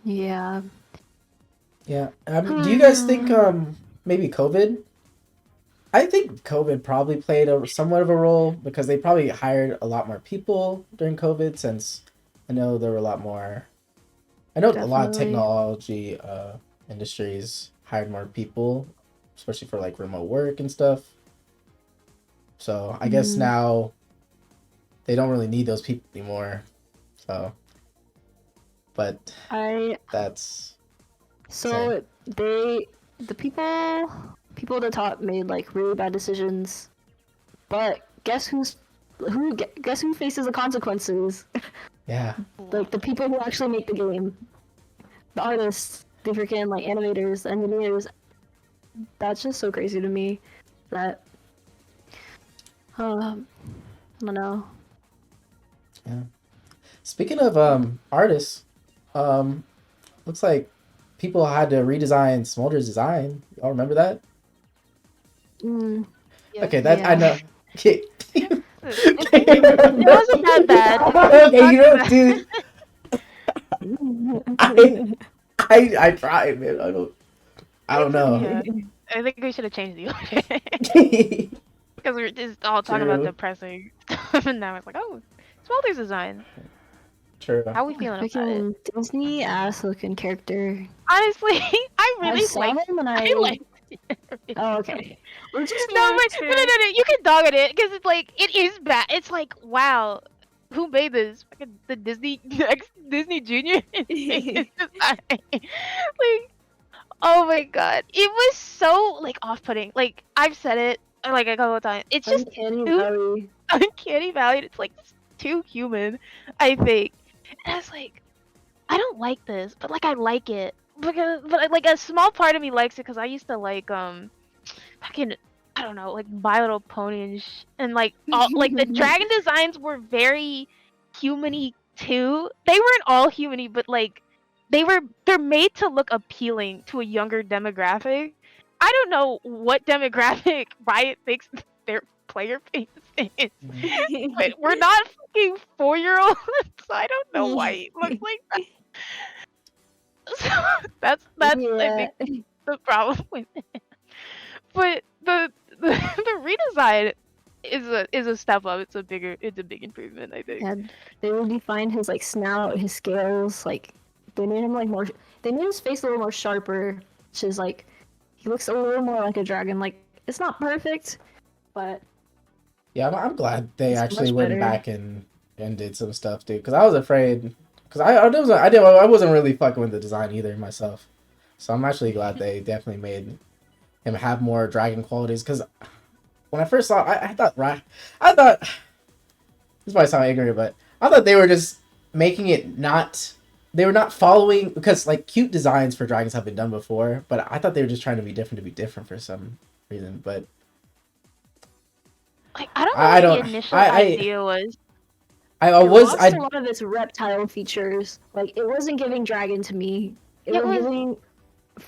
Speaker 3: yeah.
Speaker 1: Yeah. Do you guys think maybe COVID? I think COVID probably played somewhat of a role because they probably hired a lot more people during COVID since I know there were a lot more. I know a lot of
Speaker 3: Definitely.
Speaker 1: technology industries hired more people, especially for like remote work and stuff. So I guess now they don't really need those people anymore. So, but that's
Speaker 3: So the people at the top made like really bad decisions, but guess who faces the consequences?
Speaker 1: yeah.
Speaker 3: Like the people who actually make the game, the artists, the freaking like animators, the engineers. That's just so crazy to me. That I don't know.
Speaker 1: Yeah. Speaking of artists, looks like people had to redesign Smolder's design. Y'all remember that?
Speaker 2: Yeah.
Speaker 1: Okay, that I
Speaker 3: Yeah.
Speaker 1: know. Okay.
Speaker 2: It wasn't that bad.
Speaker 1: Okay, you know, dude, I tried, man. I don't know.
Speaker 2: Yeah. I think we should have changed the order because we were just all talking about
Speaker 1: True.
Speaker 2: depressing stuff, and now it's like, oh, Smolder's design.
Speaker 1: True.
Speaker 2: How are we feeling about it?
Speaker 3: Freaking Disney ass looking character.
Speaker 2: Honestly, I really
Speaker 3: saw
Speaker 2: like.
Speaker 3: him and
Speaker 2: I like.
Speaker 3: Oh, okay. We're just
Speaker 2: No, but no, you can dog at it because it's like it is bad. It's like wow, who made this? Fucking the Disney Disney Junior. It's just like, oh my god, it was so like off-putting. Like I've said it like a couple of times. It's just
Speaker 3: Uncanny
Speaker 2: too
Speaker 3: Valley.
Speaker 2: uncanny valley. It's like too human, I think. And I was like, I don't like this, but like I like it because but like a small part of me likes it because I used to like fucking I don't know like My Little Pony and like all like the dragon designs were very humany too. They weren't all humany, but like they're made to look appealing to a younger demographic. I don't know what demographic Riot thinks their player base is, but we're not fucking 4-year-olds, so I don't know why it looks like that. So that's I think the problem with it. But the redesign is a step up. It's a big improvement, I think.
Speaker 3: Yeah, they redefined his like snout, his scales. Like they made him like more. They made his face a little more sharper, which is like he looks a little more like a dragon. Like it's not perfect, but
Speaker 1: Yeah, I'm glad they
Speaker 3: It's
Speaker 1: actually
Speaker 3: much
Speaker 1: went
Speaker 3: better.
Speaker 1: back and did some stuff, dude. Because I was afraid. Because I wasn't really fucking with the design either myself. So I'm actually glad they definitely made him have more dragon qualities. Because when I first saw, I thought this might sound ignorant, but I thought they were just making it not. They were not following because like cute designs for dragons have been done before, but I thought they were just trying to be different for some reason. But
Speaker 2: Like I don't know
Speaker 1: I
Speaker 2: what
Speaker 1: don't.
Speaker 2: the initial idea was.
Speaker 1: I
Speaker 3: it
Speaker 1: was
Speaker 3: lost
Speaker 1: I
Speaker 3: a lot of its reptile features. Like it wasn't giving dragon to me. It
Speaker 2: It
Speaker 3: was
Speaker 2: was-
Speaker 3: giving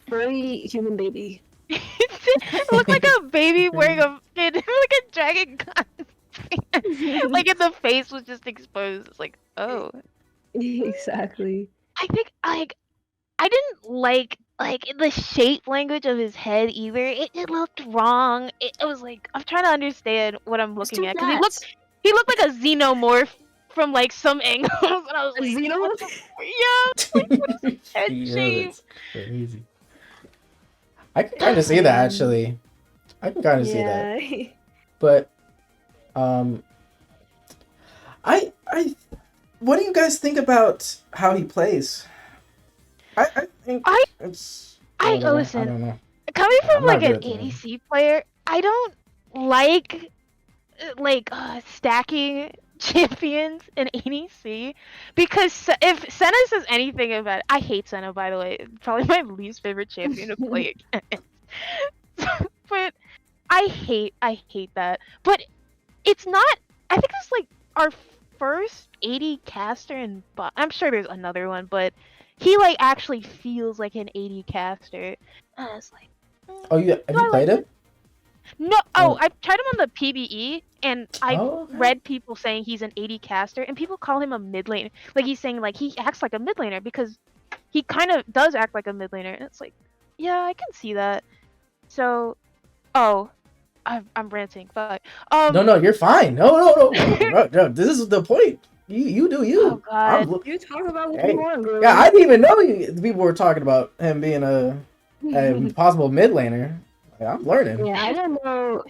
Speaker 3: furry human baby.
Speaker 2: It looked like a baby wearing a like a dragon costume. Like and the face was just exposed. It's like, oh.
Speaker 3: Exactly.
Speaker 2: I think like I didn't like like the shape language of his head either. It looked wrong. It was like I'm trying to understand what I'm
Speaker 3: It's
Speaker 2: looking
Speaker 3: too
Speaker 2: at because
Speaker 3: flat.
Speaker 2: he looked like a xenomorph from like some angles, and I was
Speaker 3: A
Speaker 2: like,
Speaker 3: Xeno?
Speaker 2: what the yeah, like what is his head
Speaker 1: Yeah,
Speaker 2: shape?
Speaker 1: that's crazy. I can kind of see that actually. I can kind of see that,
Speaker 3: Yeah.
Speaker 1: but um, I what do you guys think about how he plays? I think
Speaker 2: I
Speaker 1: it's
Speaker 2: I
Speaker 1: whatever. I
Speaker 2: listen.
Speaker 1: don't know.
Speaker 2: Coming
Speaker 1: I'm
Speaker 2: from
Speaker 1: not
Speaker 2: like
Speaker 1: good
Speaker 2: an
Speaker 1: at the game.
Speaker 2: ADC player, I don't like stacking champions in ADC because if Senna says anything about it, I hate Senna by the way. It's probably my least favorite champion to play against. But I hate that. But it's not. I think it's like our first 80 caster in. I'm sure there's another one, but he like actually feels like an 80 caster. And I was like,
Speaker 1: Oh, you
Speaker 2: do
Speaker 1: have you
Speaker 2: I like
Speaker 1: played
Speaker 2: this?
Speaker 1: him?
Speaker 2: No. Oh,
Speaker 1: Or
Speaker 2: I tried him on the PBE, and I've
Speaker 1: oh, okay.
Speaker 2: read people saying he's an 80 caster, and people call him a mid laner. Like he's saying like he acts like a mid laner because he kind of does act like a mid laner. And it's like, yeah, I can see that. So, oh, I'm ranting. Fuck.
Speaker 1: No, you're fine. No. This is the point. You do
Speaker 2: Oh
Speaker 1: you.
Speaker 2: god.
Speaker 3: You talk about what you
Speaker 1: Hey,
Speaker 3: want,
Speaker 1: yeah.
Speaker 3: girl.
Speaker 1: I didn't even know people were talking about him being a possible mid laner. Like, I'm learning.
Speaker 3: Yeah, I don't know.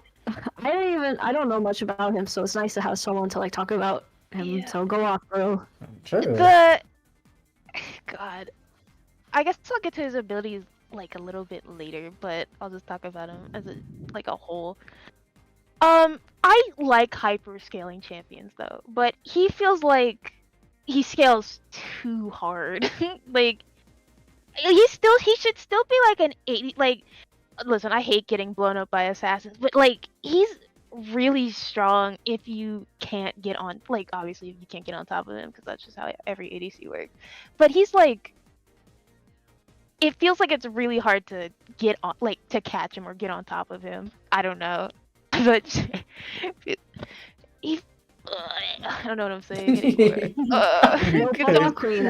Speaker 3: I don't know much about him, so it's nice to have someone to like talk about him.
Speaker 2: Yeah.
Speaker 3: So go off, bro.
Speaker 1: Sure.
Speaker 2: The God. I guess I'll get to his abilities like a little bit later, but I'll just talk about him as a like a whole. I like hyper scaling champions though, but he feels like he scales too hard. Like he should still be like an 80 like listen, I hate getting blown up by assassins, but like he's really strong if you can't get on like obviously if you can't get on top of him because that's just how every ADC works. But he's like it feels like it's really hard to get on like to catch him or get on top of him. I don't know. But he I don't know what I'm saying anymore.
Speaker 3: No,
Speaker 2: Could
Speaker 3: fuck
Speaker 2: someone,
Speaker 3: off, Queen.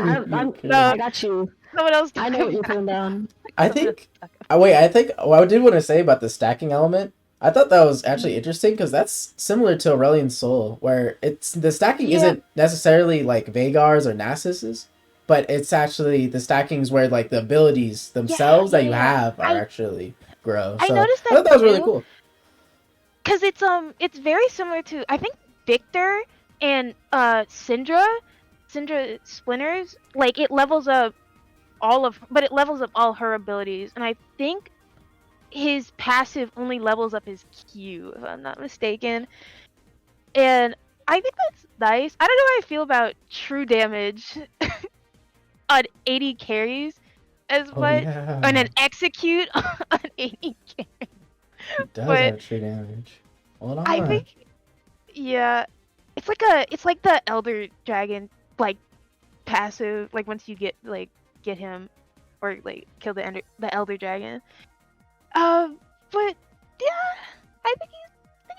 Speaker 2: no,
Speaker 3: I got you.
Speaker 2: someone else
Speaker 3: I
Speaker 2: talk
Speaker 3: know what you're
Speaker 2: about
Speaker 3: putting down.
Speaker 1: I think. Wait. I think what I did want to say about the stacking element. I thought that was actually interesting because that's similar to Aurelion Soul, where it's the stacking
Speaker 2: Yeah.
Speaker 1: isn't necessarily like Veigar's or Nasus's, but it's actually the stackings where like the abilities themselves that you
Speaker 2: yeah.
Speaker 1: have are actually grow.
Speaker 2: I
Speaker 1: So
Speaker 2: noticed
Speaker 1: I thought that was really
Speaker 2: too.
Speaker 1: cool.
Speaker 2: Cause it's very similar to I think Victor and Syndra Splinters, like it levels up but it levels up all her abilities, and I think his passive only levels up his Q, if I'm not mistaken. And I think that's nice. I don't know how I feel about true damage on 80 carries as
Speaker 1: Oh
Speaker 2: much, and
Speaker 1: yeah,
Speaker 2: an execute on 80 carries.
Speaker 1: it does
Speaker 2: But
Speaker 1: have true damage. Hold
Speaker 2: I
Speaker 1: on.
Speaker 2: think yeah, it's like the Elder Dragon like passive. Like once you get him or like kill the Elder Dragon. But yeah, I think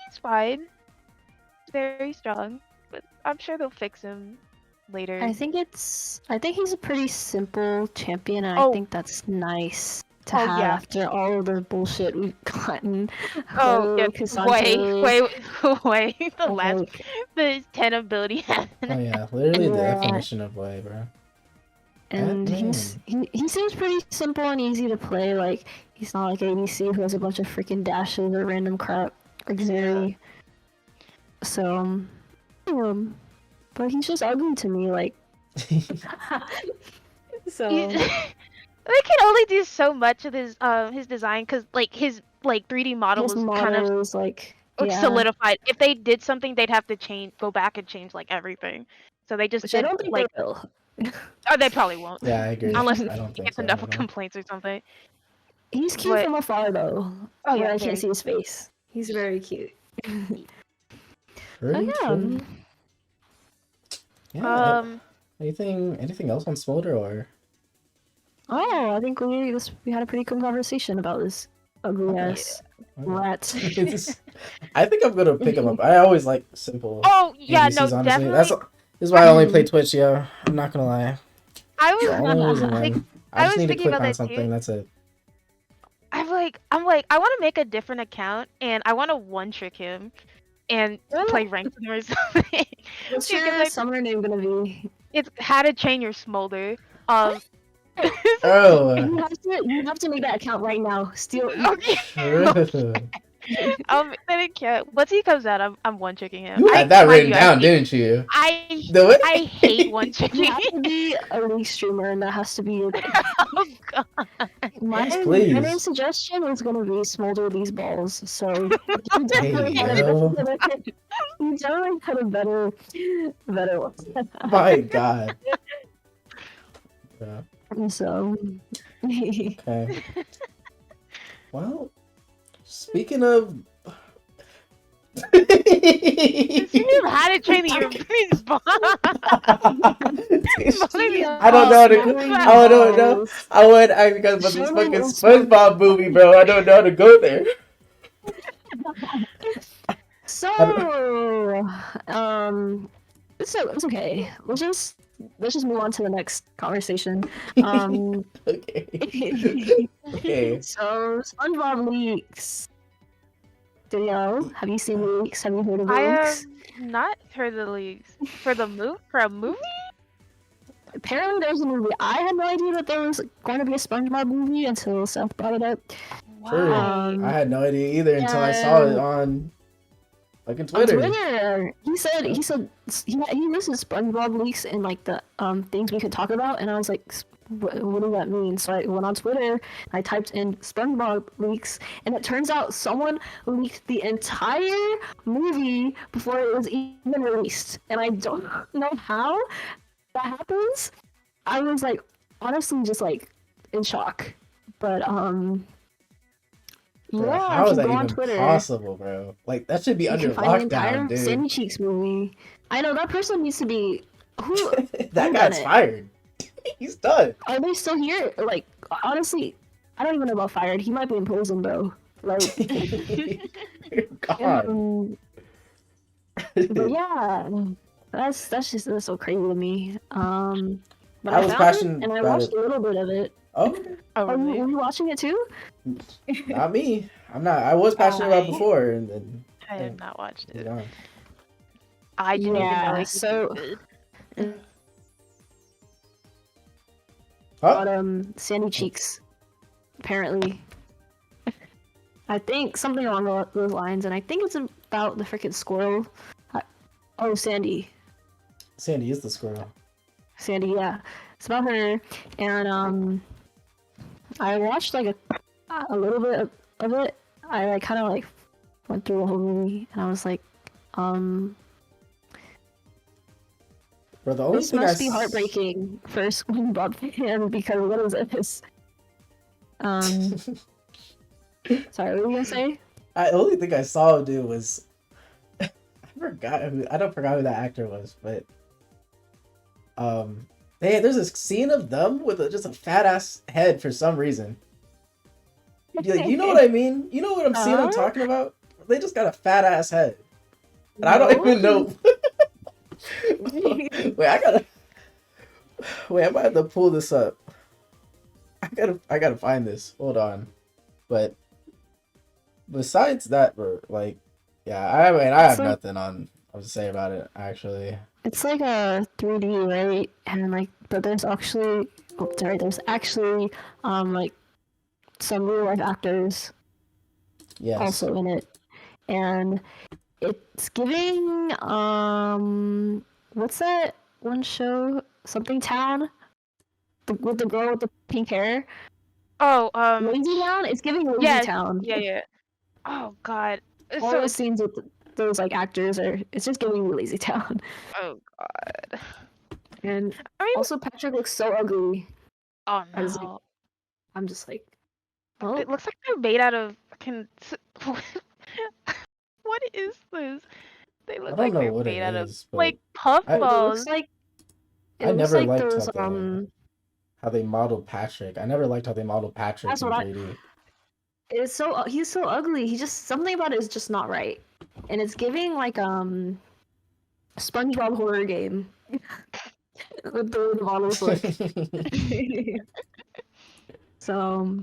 Speaker 2: he's fine. He's very strong, but I'm sure they'll fix him later.
Speaker 3: I think he's a pretty simple champion, and I
Speaker 2: Oh.
Speaker 3: think that's nice to
Speaker 2: Oh,
Speaker 3: have
Speaker 2: yeah.
Speaker 3: after all of the bullshit we've gotten.
Speaker 2: Oh yeah,
Speaker 3: Cassandra,
Speaker 2: way. The last
Speaker 3: like,
Speaker 2: the 10 ability has
Speaker 1: Oh yeah, literally the
Speaker 3: Yeah.
Speaker 1: definition of way, bro.
Speaker 3: and
Speaker 1: Man.
Speaker 3: he seems pretty simple and easy to play. Like he's not like ABC who has a bunch of freaking dashes or random crap like Zeri. So, but he's just ugly to me. Like, so
Speaker 2: They can only do so much with his design because like his like 3D model
Speaker 3: his
Speaker 2: was
Speaker 3: motto
Speaker 2: kind of
Speaker 3: is like, yeah,
Speaker 2: solidified. If they did something, they'd have to go back and change like everything. So they just
Speaker 3: which I
Speaker 2: did
Speaker 3: don't think
Speaker 2: like,
Speaker 3: they will.
Speaker 2: oh, they probably won't.
Speaker 1: Yeah, I agree.
Speaker 2: Unless
Speaker 1: I don't
Speaker 2: he
Speaker 1: think
Speaker 2: gets
Speaker 1: so
Speaker 2: enough
Speaker 1: at all.
Speaker 2: complaints or something.
Speaker 3: He's cute
Speaker 2: But-
Speaker 3: from afar though.
Speaker 2: Oh
Speaker 3: Where
Speaker 2: yeah,
Speaker 3: I
Speaker 2: very-
Speaker 3: can't see his face. He's very cute.
Speaker 1: Pretty
Speaker 3: yeah.
Speaker 1: true. Yeah.
Speaker 2: Um,
Speaker 1: Anything else on Smolder or?
Speaker 3: Oh, I think we had a pretty cool conversation about this ugly
Speaker 1: Okay.
Speaker 3: ass rat.
Speaker 1: I think I'm gonna pick him up. I always like simple
Speaker 2: oh yeah,
Speaker 1: ABCs,
Speaker 2: no,
Speaker 1: honestly.
Speaker 2: definitely.
Speaker 1: This is why I only play Twitch, yo. I'm not gonna lie.
Speaker 2: I
Speaker 1: The only
Speaker 2: was
Speaker 1: reason,
Speaker 2: like,
Speaker 1: man. I just
Speaker 2: was
Speaker 1: need to
Speaker 2: thinking
Speaker 1: click
Speaker 2: about
Speaker 1: on
Speaker 2: that
Speaker 1: something.
Speaker 2: too.
Speaker 1: That's it.
Speaker 2: I'm like, I want to make a different account and I want to one trick him and play ranked with him or something.
Speaker 3: What's
Speaker 2: Because
Speaker 3: your summoner name gonna be?
Speaker 2: it's how to train your Smolder.
Speaker 1: Oh,
Speaker 3: You have to make that account right now. Steal.
Speaker 2: Okay.
Speaker 1: true.
Speaker 2: Then it can't. Once he comes out, I'm one tricking him.
Speaker 1: You had that
Speaker 2: mind
Speaker 1: written
Speaker 2: you,
Speaker 1: down, didn't you? Do it?
Speaker 2: I hate one
Speaker 3: You
Speaker 2: tricking.
Speaker 3: have to be a league streamer, and that has to be your.
Speaker 2: Oh god.
Speaker 3: My
Speaker 1: Yes, please.
Speaker 3: name suggestion was gonna be Smolder these balls. So you
Speaker 1: There
Speaker 3: definitely
Speaker 1: you
Speaker 3: had
Speaker 1: go.
Speaker 3: you definitely had a better one.
Speaker 1: My God. Yeah.
Speaker 3: So.
Speaker 1: Okay. Well, speaking of.
Speaker 2: Speaking of how to train your baseball.
Speaker 1: I don't know how to. I don't know. I would ask because about this fucking SpongeBob movie, bro. I don't know how to go there.
Speaker 3: So, it's okay. Let's just move on to the next conversation.
Speaker 1: Okay. Okay.
Speaker 3: So SpongeBob leaks. Danielle, have you seen the leaks? Have you heard of the
Speaker 2: I have
Speaker 3: leaks?
Speaker 2: not heard the leaks for a movie.
Speaker 3: Apparently, there's a movie. I had no idea that there was going to be a SpongeBob movie until Seth brought it up.
Speaker 1: True.
Speaker 2: Why?
Speaker 1: I had no idea either until I saw it on fucking Twitter.
Speaker 3: On Twitter, he said he listed SpongeBob leaks in like the things we could talk about, and I was like, what does that mean? So I went on Twitter, I typed in SpongeBob leaks, and it turns out someone leaked the entire movie before it was even released, and I don't know how that happens. I was like, honestly, just like in shock, but
Speaker 1: Bro,
Speaker 3: yeah,
Speaker 1: how
Speaker 3: if
Speaker 1: is
Speaker 3: you
Speaker 1: that
Speaker 3: go on
Speaker 1: even
Speaker 3: Twitter,
Speaker 1: possible, bro? Like that should be
Speaker 3: you
Speaker 1: under
Speaker 3: can find the
Speaker 1: lockdown,
Speaker 3: entire
Speaker 1: dude.
Speaker 3: Sandy Cheeks movie. I know that person needs to be who.
Speaker 1: That
Speaker 3: who
Speaker 1: guy's
Speaker 3: done it?
Speaker 1: fired. He's done.
Speaker 3: Are they still here? Like, honestly, I don't even know about fired. He might be in prison though. Like,
Speaker 1: God.
Speaker 3: but yeah, that's so crazy to me. But
Speaker 1: I was
Speaker 3: found it,
Speaker 1: passionate
Speaker 3: and I
Speaker 1: about
Speaker 3: watched
Speaker 1: it.
Speaker 3: a little bit of it.
Speaker 1: Oh,
Speaker 2: Oh,
Speaker 3: Are
Speaker 2: really?
Speaker 3: you watching it too?
Speaker 1: not me. I'm not. I was passionate about it before, and then
Speaker 2: I have not watched it.
Speaker 1: yeah.
Speaker 2: I didn't even know it
Speaker 3: so-
Speaker 2: existed.
Speaker 1: Huh?
Speaker 3: But Sandy Cheeks, apparently. I think something along those lines, and I think it's about the freaking squirrel. Sandy.
Speaker 1: Sandy is the squirrel.
Speaker 3: Sandy, yeah. It's about her, and I watched like a little bit of it. I like kind of like went through the whole movie, and I was like,
Speaker 1: Bro, the only
Speaker 3: this
Speaker 1: thing
Speaker 3: must be heartbreaking for a SpongeBob fan because what is this? Sorry, what were you gonna say?
Speaker 1: The only thing I saw him do was I don't forgot who that actor was, but hey, there's a scene of them with just a fat ass head for some reason. You know what I mean? You know what I'm talking about? They just got a fat ass head. And I don't even know. Wait, I might have to pull this up. I gotta find this. Hold on. But besides that, like, yeah, I have nothing to say about it actually.
Speaker 3: It's like a 3D, right? And like, but there's actually, like some real life actors
Speaker 1: Yes.
Speaker 3: also in it, and it's giving what's that one show? Something Town, with the girl with the pink hair.
Speaker 2: Oh,
Speaker 3: Lazy Town. It's giving Lazy
Speaker 2: yes,
Speaker 3: Town.
Speaker 2: yeah. Oh god.
Speaker 3: All
Speaker 2: So,
Speaker 3: those scenes with those like actors are. It's just giving Lazy Town.
Speaker 2: oh god.
Speaker 3: And
Speaker 2: I mean,
Speaker 3: also Patrick looks so ugly.
Speaker 2: oh
Speaker 3: I was
Speaker 2: no.
Speaker 3: I'm just like, oh,
Speaker 2: It looks like they're made out of fucking. What is this? They look
Speaker 1: don't
Speaker 2: like
Speaker 1: know
Speaker 2: they're
Speaker 1: what it
Speaker 2: made out of
Speaker 1: is, but
Speaker 2: like
Speaker 1: I- It
Speaker 3: it
Speaker 2: puffballs.
Speaker 3: looks like.
Speaker 1: I never liked
Speaker 3: those,
Speaker 1: how they modeled Patrick. I never liked how they modeled Patrick
Speaker 3: That's
Speaker 1: in
Speaker 3: what
Speaker 1: 3D.
Speaker 3: he's so ugly. He just something about it is just not right, and it's giving like SpongeBob horror game with the models look. So,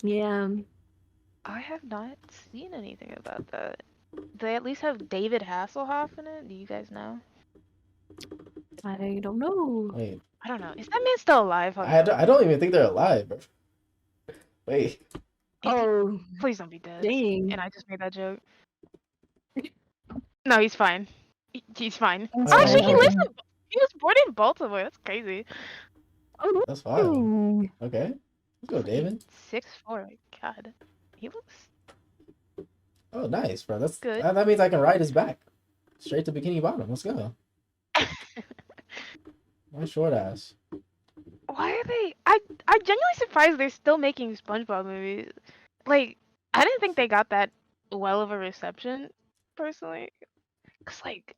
Speaker 3: yeah.
Speaker 2: I have not seen anything about that. They at least have David Hasselhoff in it. Do you guys know?
Speaker 3: I don't know.
Speaker 1: Wait,
Speaker 2: I don't know. Is that man still alive? Hold
Speaker 1: I
Speaker 2: on.
Speaker 1: don't, I don't even think they're alive, bro. Wait,
Speaker 3: Oh,
Speaker 2: Please don't be dead.
Speaker 3: dang.
Speaker 2: And I just made that joke. No, he's fine. He's fine.
Speaker 3: That's
Speaker 1: Oh,
Speaker 2: Actually,
Speaker 3: fine.
Speaker 2: he
Speaker 1: okay.
Speaker 2: lives in. He was born in Baltimore. That's crazy.
Speaker 3: Oh,
Speaker 1: That's fine.
Speaker 3: dang.
Speaker 1: Okay, let's go, David.
Speaker 2: 6'4". God, he looks
Speaker 1: Oh, nice, bro.
Speaker 2: good.
Speaker 1: That means I can ride his back straight to Bikini Bottom. Let's go. My short ass.
Speaker 2: Why are they? I genuinely surprised they're still making SpongeBob movies. Like, I didn't think they got that well of a reception, personally. Cause like,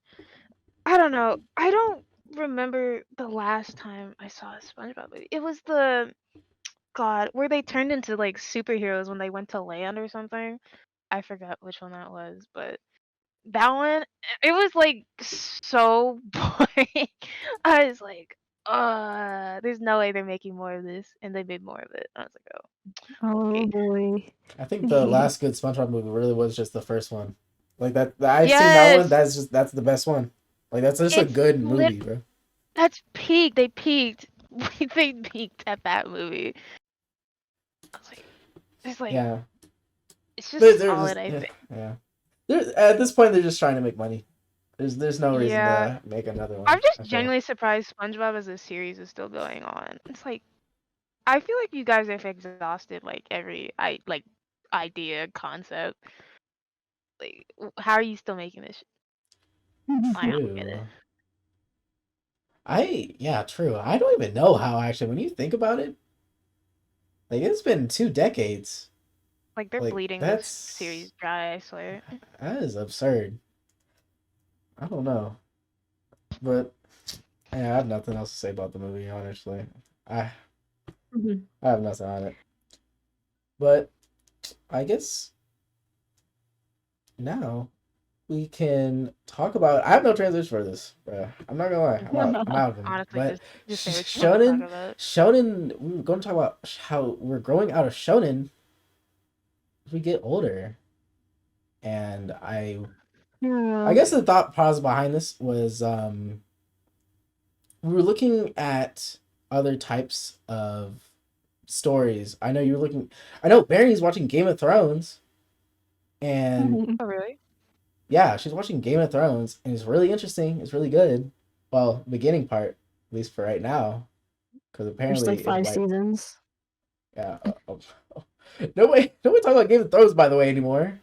Speaker 2: I don't know. I don't remember the last time I saw a SpongeBob movie. It was the God where they turned into like superheroes when they went to land or something. I forgot which one that was, but that one, it was like so boring. I was like, there's no way they're making more of this, and they made more of it. I was like, oh,
Speaker 3: Oh,
Speaker 2: okay.
Speaker 3: boy.
Speaker 1: I think the last good SpongeBob movie really was just the first one. Like that, I've seen that one.
Speaker 2: Yes,
Speaker 1: That's the best one. Like that's just a
Speaker 2: it's
Speaker 1: good
Speaker 2: lit.
Speaker 1: movie, bro.
Speaker 2: That's peak. They peaked. They peaked at that movie. I was like, it's like,
Speaker 1: Yeah,
Speaker 2: it's just
Speaker 1: they're
Speaker 2: solid.
Speaker 1: just
Speaker 2: I
Speaker 1: yeah.
Speaker 2: think.
Speaker 1: Yeah. They're, at this point, they're just trying to make money. There's no reason
Speaker 2: Yeah,
Speaker 1: to make another
Speaker 2: I'm
Speaker 1: one.
Speaker 2: just
Speaker 1: I feel.
Speaker 2: genuinely surprised SpongeBob as a series is still going on. It's like I feel like you guys have exhausted like every idea concept. Like, how are you still making this? I don't get it.
Speaker 1: True. Yeah, true. I don't even know how actually. When you think about it, like it's been 2 decades.
Speaker 2: Like they're
Speaker 1: Like
Speaker 2: bleeding this series dry. I swear.
Speaker 1: that is absurd. I don't know, but yeah, I have nothing else to say about the movie. Honestly, I
Speaker 3: Mhm.
Speaker 1: I have nothing on it. But I guess now we can talk about. I have no transition for this, bruh. I'm not gonna lie. I'm out of them.
Speaker 2: Honestly,
Speaker 1: But
Speaker 2: just say what you want to talk about.
Speaker 1: Shonen. We're going to talk about how we're growing out of shonen as we get older. And I
Speaker 3: Yeah.
Speaker 1: guess the thought process behind this was we were looking at other types of stories. I know you're looking. I know Barry's watching Game of Thrones, and
Speaker 2: Oh really?
Speaker 1: yeah, she's watching Game of Thrones, and it's really interesting. It's really good. Well, beginning part, at least for right now, because
Speaker 3: There's like
Speaker 1: apparently it
Speaker 3: 5 seasons.
Speaker 1: yeah. Nobody talk about Game of Thrones by the way anymore.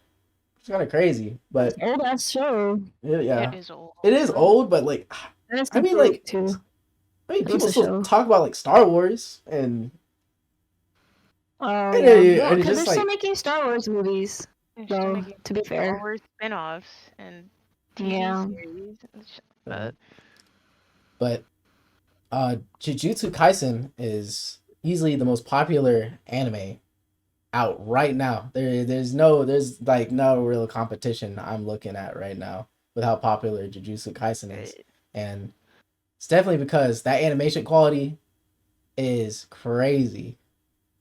Speaker 1: It's kind of crazy, but
Speaker 3: Old ass show.
Speaker 1: yeah,
Speaker 2: It is old.
Speaker 1: it is old. But like,
Speaker 3: That's
Speaker 1: I mean,
Speaker 3: great
Speaker 1: like,
Speaker 3: too.
Speaker 1: people
Speaker 3: a
Speaker 1: still
Speaker 3: show.
Speaker 1: talk about like Star Wars and
Speaker 3: Oh
Speaker 1: and,
Speaker 3: yeah,
Speaker 1: and it's
Speaker 3: because
Speaker 1: just
Speaker 3: they're still
Speaker 1: like
Speaker 3: making Star Wars movies.
Speaker 2: They're still
Speaker 3: Though,
Speaker 2: making
Speaker 3: to be
Speaker 2: Star
Speaker 3: fair.
Speaker 2: Wars spin-offs and TV
Speaker 3: Yeah.
Speaker 2: series. But
Speaker 1: but Jujutsu Kaisen is easily the most popular anime out right now. There's like no real competition I'm looking at right now with how popular Jujutsu Kaisen is. And it's definitely because that animation quality is crazy.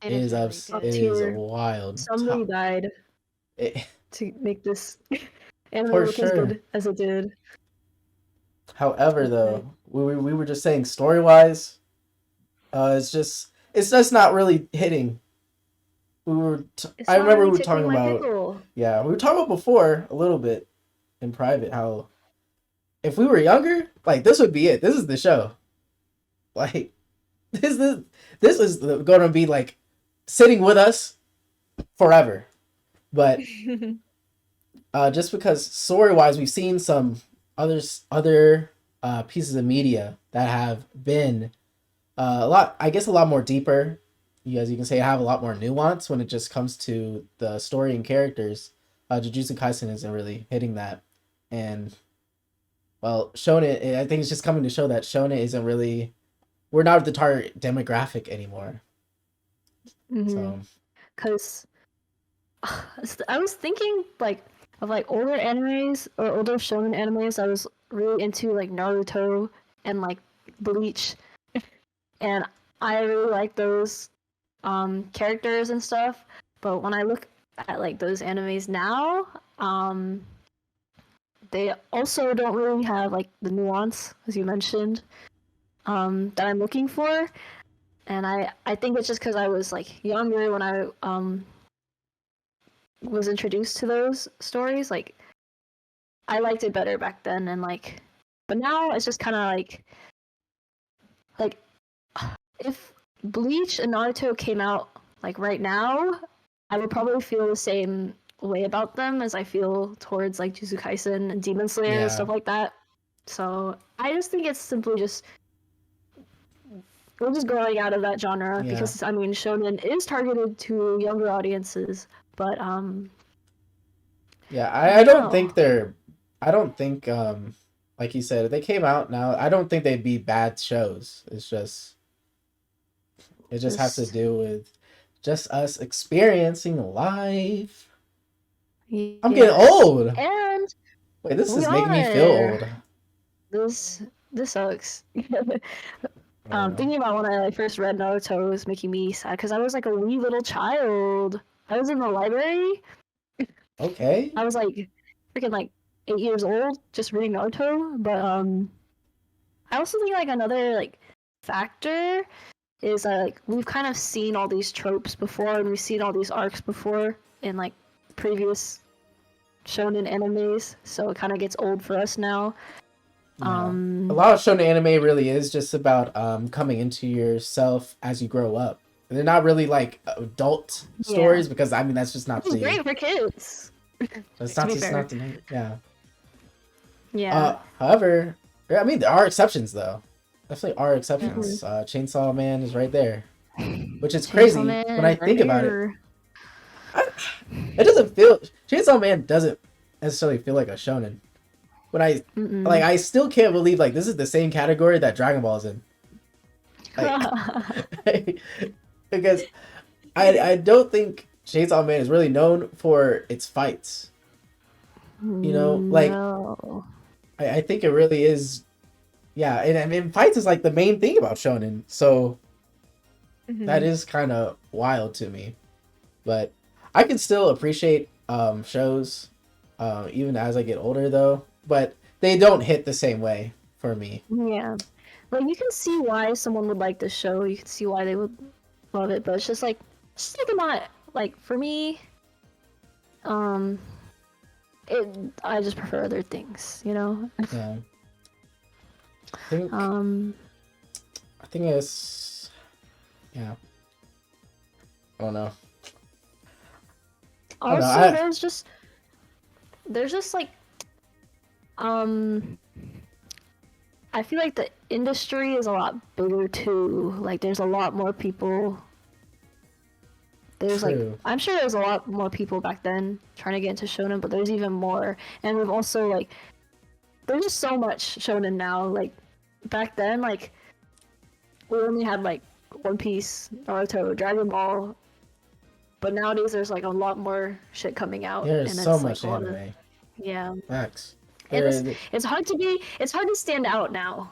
Speaker 2: it is really good.
Speaker 1: It is wild.
Speaker 3: Somebody died
Speaker 1: It,
Speaker 3: to make this anime
Speaker 1: For
Speaker 3: look
Speaker 1: sure.
Speaker 3: as good as it did.
Speaker 1: However, though, we were just saying story wise, it's just not really hitting. I remember we were talking about we were talking about before a little bit in private how if we were younger, like this would be it. This is the show. Like this is going to be like sitting with us forever. But just because story wise, we've seen some other pieces of media that have been a lot more deeper. As you can say, have a lot more nuance when it just comes to the story and characters. Jujutsu Kaisen isn't really hitting that, and well, Shonen. I think it's just coming to show that Shonen isn't really. We're not the target demographic anymore. So,
Speaker 3: because I was thinking like of like older animes or older shonen animes. I was really into like Naruto and like Bleach, and I really like those. characters and stuff. But when I look at like those animes now, they also don't really have like the nuance, as you mentioned, that I'm looking for. And I think it's just because I was like younger when I was introduced to those stories. Like I liked it better back then, and like, but now it's just kind of like if Bleach and Naruto came out like right now, I would probably feel the same way about them as I feel towards like Jujutsu Kaisen and Demon Slayer and
Speaker 1: Yeah.
Speaker 3: stuff like that. So I just think it's simply just we're just growing out of that genre
Speaker 1: Yeah.
Speaker 3: because I mean shonen is targeted to younger audiences, but
Speaker 1: Yeah,
Speaker 3: I
Speaker 1: I
Speaker 3: don't
Speaker 1: don't
Speaker 3: know.
Speaker 1: think they're. I don't think like you said, if they came out now, I don't think they'd be bad shows. It just has to
Speaker 3: Just
Speaker 1: do with just us experiencing life. I'm getting
Speaker 3: yes,
Speaker 1: old.
Speaker 3: and
Speaker 1: Wait, this
Speaker 3: we
Speaker 1: is making me feel
Speaker 3: are.
Speaker 1: old.
Speaker 3: This sucks.
Speaker 1: I don't know.
Speaker 3: Thinking about when I like first read Naruto was making me sad because I was like a wee little child. I was in the library.
Speaker 1: Okay.
Speaker 3: I was like freaking like 8 years old just reading Naruto. But I also think like another like factor is like we've kind of seen all these tropes before and we've seen all these arcs before in like previous shonen animes, so it kind of gets old for us now.
Speaker 1: Yeah. A lot of shonen anime really is just about coming into yourself as you grow up. They're not really like adult stories because I mean that's just not
Speaker 3: It's
Speaker 1: the.
Speaker 3: great for kids.
Speaker 1: That's
Speaker 3: To
Speaker 1: not
Speaker 3: be
Speaker 1: just
Speaker 3: fair.
Speaker 1: not the. Yeah.
Speaker 3: Yeah.
Speaker 1: However, I mean there are exceptions though. Definitely are exceptions. Chainsaw Man is right there, which is crazy
Speaker 3: Chainsaw Man
Speaker 1: when I
Speaker 3: is right
Speaker 1: think about it.
Speaker 3: here.
Speaker 1: It doesn't feel Chainsaw Man doesn't necessarily feel like a shonen. When I like, I still can't believe like this is the same category that Dragon Ball is in. Like, because I don't think Chainsaw Man is really known for its fights. You know, like
Speaker 3: No.
Speaker 1: I think it really is. Yeah, and I mean fights is like the main thing about shonen, so that is kind of wild to me. But I can still appreciate shows even as I get older though, but they don't hit the same way for me.
Speaker 3: Yeah. Like you can see why someone would like this show. You can see why they would love it, but it's just like not like for me. It I just prefer other things, you know.
Speaker 1: Yeah. I think it's yeah. I don't know. I don't know.
Speaker 3: Also, there's just like I feel like the industry is a lot bigger too. Like there's a lot more people. There's like
Speaker 1: True.
Speaker 3: I'm sure there's a lot more people back then trying to get into shonen, but there's even more. And we've also like there's just so much shonen now. Like back then, like we only had like One Piece, Naruto, Dragon Ball. But nowadays there's like a lot more shit coming out.
Speaker 1: There's
Speaker 3: and
Speaker 1: so
Speaker 3: it's
Speaker 1: much
Speaker 3: like a lot of,
Speaker 1: anime.
Speaker 3: yeah.
Speaker 1: Facts.
Speaker 3: And it's hard to stand out now.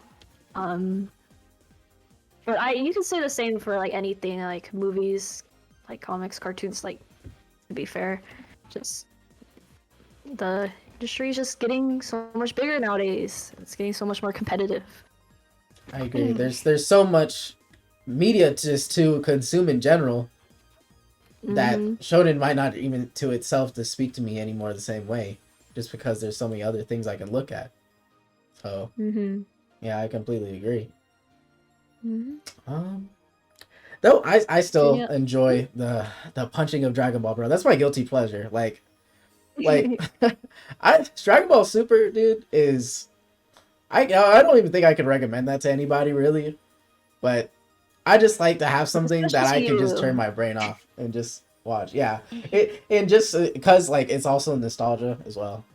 Speaker 3: But you can say the same for like anything, like movies, like comics, cartoons, like to be fair. Just the industry is just getting so much bigger nowadays. It's getting so much more competitive.
Speaker 1: I agree. There's so much media just to consume in general that shonen might not even to itself to speak to me anymore the same way, just because there's so many other things I can look at. So yeah, I completely agree. Though I still enjoy the punching of Dragon Ball, bro. That's my guilty pleasure. Like Dragon Ball Super, dude, is I don't even think I could recommend that to anybody really, but I just like to have something that I can just turn my brain off and just watch. Yeah, and just because like it's also nostalgia as well.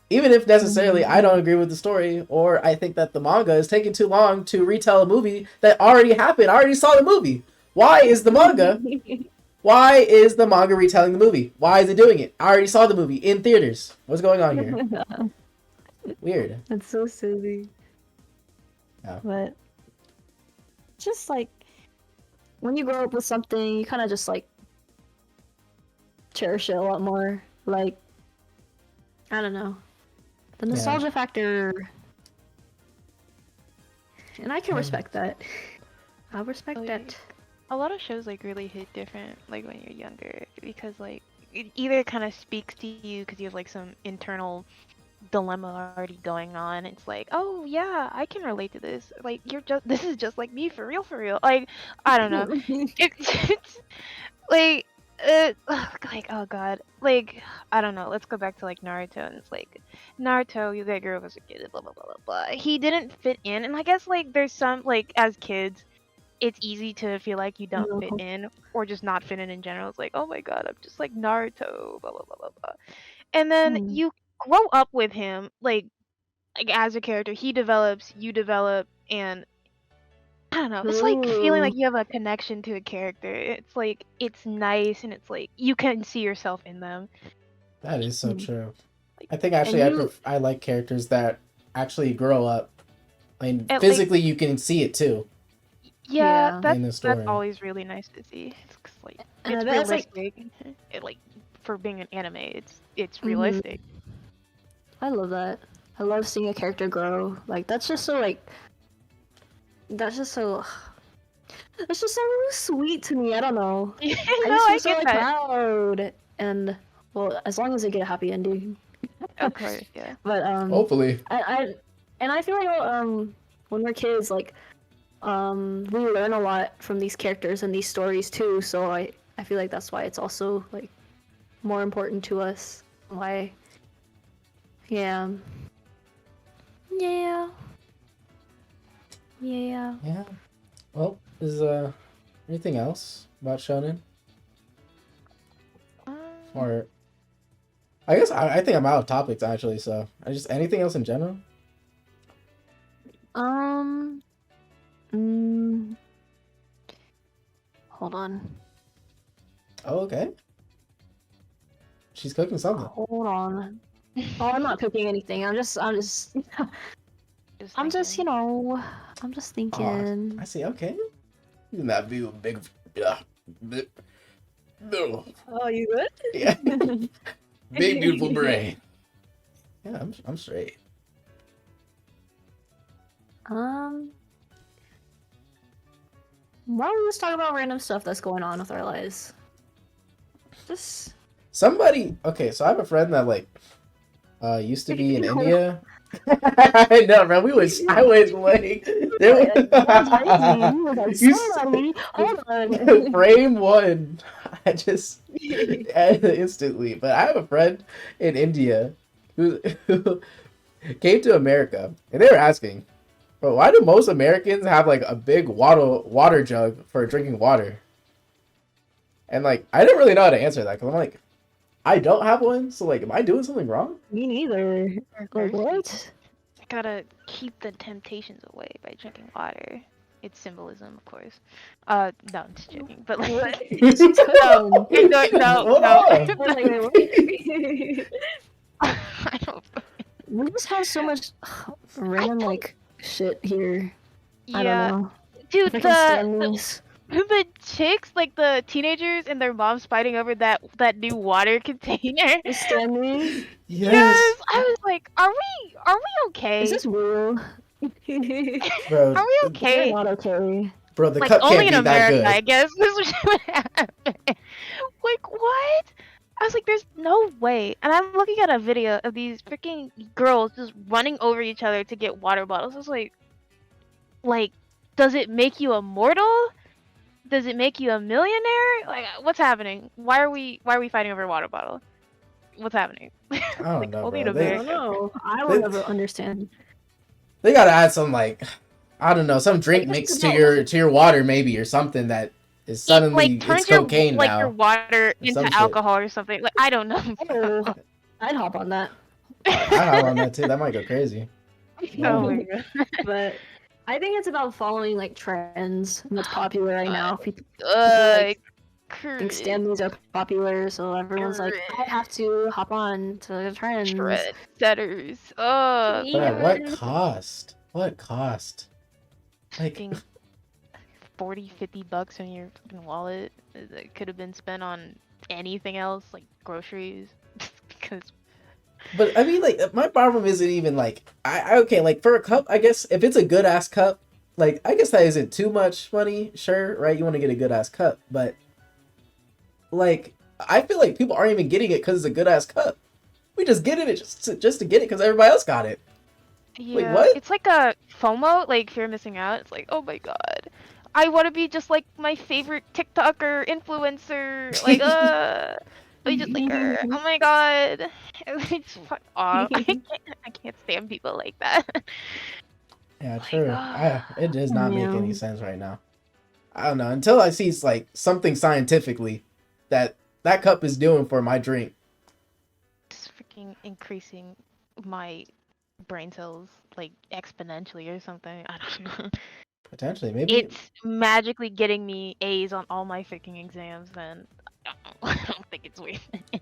Speaker 1: Even if necessarily I don't agree with the story, or I think that the manga is taking too long to retell a movie that already happened. I already saw the movie. Why is the manga retelling the movie? Why is it doing it? I already saw the movie in theaters. What's going on here? Weird.
Speaker 3: That's so silly.
Speaker 1: Yeah.
Speaker 3: But just like when you grow up with something, you kind of just like cherish it a lot more. Like, I don't know, the nostalgia factor, and I can respect that. I respect
Speaker 2: Like,
Speaker 3: that.
Speaker 2: a lot of shows like really hit different like when you're younger because like it either kind of speaks to you because you have like some internal dilemma already going on. It's like, oh yeah, I can relate to this. Like you're just this is just like me for real, for real. Like I don't know. It's like like oh god, like I don't know. Let's go back to like Naruto, and it's like Naruto, you that girl was a kid, blah blah blah blah blah. He didn't fit in, and I guess like there's some like as kids it's easy to feel like you don't fit
Speaker 3: No.
Speaker 2: in or just not fit in general. It's like, oh my god, I'm just like Naruto, blah blah blah blah blah. And then
Speaker 3: Hmm.
Speaker 2: you grow up with him, like as a character, he develops, you develop, and I don't know. It's like feeling
Speaker 3: Ooh.
Speaker 2: like you have a connection to a character. It's like it's nice, and it's like you can see yourself in them.
Speaker 1: That is so
Speaker 3: Hmm.
Speaker 1: true.
Speaker 2: Like
Speaker 1: I think
Speaker 3: And
Speaker 1: actually
Speaker 3: you,
Speaker 1: I like characters that actually grow up. I mean,
Speaker 2: and like
Speaker 1: physically you can see it too
Speaker 2: yeah,
Speaker 3: yeah,
Speaker 1: in the
Speaker 2: that's
Speaker 1: story.
Speaker 2: always really nice to see. It's 'cause, like
Speaker 3: and I
Speaker 2: it's
Speaker 3: bet it's like,
Speaker 2: realistic. It like for being an anime, it's
Speaker 3: mhm,
Speaker 2: realistic.
Speaker 3: I love that. I love seeing a character grow. Like that's just so like, that's just so, that's just so sweet to me. I don't know.
Speaker 2: No,
Speaker 3: I just feel
Speaker 2: I
Speaker 3: so
Speaker 2: get
Speaker 3: like
Speaker 2: that.
Speaker 3: proud, and well, as long as they get a happy ending.
Speaker 2: Of course, yeah.
Speaker 3: But
Speaker 1: Hopefully.
Speaker 3: I feel like when we're kids, like we learn a lot from these characters and these stories too. So I feel like that's why it's also like more important to us. Why? Yeah. Yeah. Yeah.
Speaker 1: Yeah. Well, is anything else about shonen?
Speaker 2: Um,
Speaker 1: Or I guess I think I'm out of topics actually. So I just anything else in general.
Speaker 3: Um. Mm, hold on.
Speaker 1: Oh, okay. She's cooking something.
Speaker 3: Hold on. Oh, I'm not cooking anything. I'm just,
Speaker 2: just
Speaker 3: you
Speaker 2: thinking.
Speaker 3: know, I'm just
Speaker 1: Oh,
Speaker 3: thinking.
Speaker 1: I see. Okay. Isn't that be a big? Yeah. No.
Speaker 3: Oh, you good?
Speaker 1: Yeah. Big beautiful brain. Yeah, I'm straight.
Speaker 3: Why don't we just talk about random stuff that's going on with our lives? Just
Speaker 1: Somebody. Okay, so I have a friend that like used to be in India. I know, bro. I was like, there was, you
Speaker 3: hold on.
Speaker 1: frame one. I just instantly. But I have a friend in India who came to America, and they were asking, "But why do most Americans have like a big water jug for drinking water?" And like, I didn't really know how to answer that because I'm like, I don't have one, so like, am I doing something wrong?
Speaker 3: Me neither. Like what?
Speaker 2: I gotta keep the temptations away by drinking water. It's symbolism, of course. No, I'm just joking. But like, no,
Speaker 1: Whoa.
Speaker 2: I don't.
Speaker 3: We just have so much random like shit here. I
Speaker 2: Yeah,
Speaker 3: don't know.
Speaker 2: dude,
Speaker 3: If I can stand this.
Speaker 2: the chicks, like the teenagers and their moms fighting over that new water container.
Speaker 3: You stand me?
Speaker 1: Yes,
Speaker 2: I was like, are we okay?
Speaker 3: Is this real?
Speaker 1: bro.
Speaker 2: Are we okay?
Speaker 3: You're not okay.
Speaker 1: Bro, the
Speaker 2: Like
Speaker 1: cup
Speaker 2: only
Speaker 1: can't
Speaker 2: in
Speaker 1: be that
Speaker 2: America,
Speaker 1: good.
Speaker 2: I guess. This is what happened. Like what? I was like, there's no way. And I'm looking at a video of these freaking girls just running over each other to get water bottles. I was like, does it make you immortal? Does it make you a millionaire? Like, what's happening? Why are we fighting over a water bottle? What's happening?
Speaker 1: I don't
Speaker 2: Like,
Speaker 1: know,
Speaker 2: only
Speaker 1: bro.
Speaker 2: in
Speaker 3: I
Speaker 2: America.
Speaker 3: don't know. I will never understand.
Speaker 1: They gotta add some like, I don't know, some drink
Speaker 3: Like,
Speaker 1: mix
Speaker 3: no.
Speaker 1: to your water maybe or something that is suddenly
Speaker 2: Like turns
Speaker 1: it's cocaine
Speaker 2: your
Speaker 1: now.
Speaker 2: water
Speaker 1: or some
Speaker 2: into
Speaker 1: shit.
Speaker 2: alcohol or something. Like I don't know.
Speaker 3: Oh, I'd hop on that.
Speaker 1: I have on that too. That might go crazy.
Speaker 2: Oh my god.
Speaker 3: But I think it's about following like trends and what's popular right now. People think Stanleys are popular, so everyone's like, I have to hop on to the trends.
Speaker 2: Shred setters. Oh,
Speaker 1: But at what cost? What cost? Like,
Speaker 2: fucking $40-50 in your fucking wallet that could have been spent on anything else, like groceries. Because
Speaker 1: But I mean, like, my problem isn't even like okay, like for a cup, I guess if it's a good ass cup, like I guess that isn't too much money. Sure, right? You want to get a good ass cup, but like I feel like people aren't even getting it because it's a good ass cup. We just getting it just to get it because everybody else got it. Wait,
Speaker 2: yeah,
Speaker 1: what?
Speaker 2: it's like a FOMO, like fear of missing out. It's like, oh my god, I want to be just like my favorite TikToker influencer. Like, I just like her. Oh my god, it's fuck off. I can't stand people like that.
Speaker 1: Yeah,
Speaker 2: Like,
Speaker 1: true. It does not make any
Speaker 3: Yeah.
Speaker 1: sense right now. I don't know until I see like something scientifically that that cup is doing for my drink.
Speaker 2: it's freaking increasing my brain cells like exponentially or something. I don't know.
Speaker 1: Potentially, maybe.
Speaker 2: It's magically getting me A's on all my freaking exams, then I don't think it's worth it.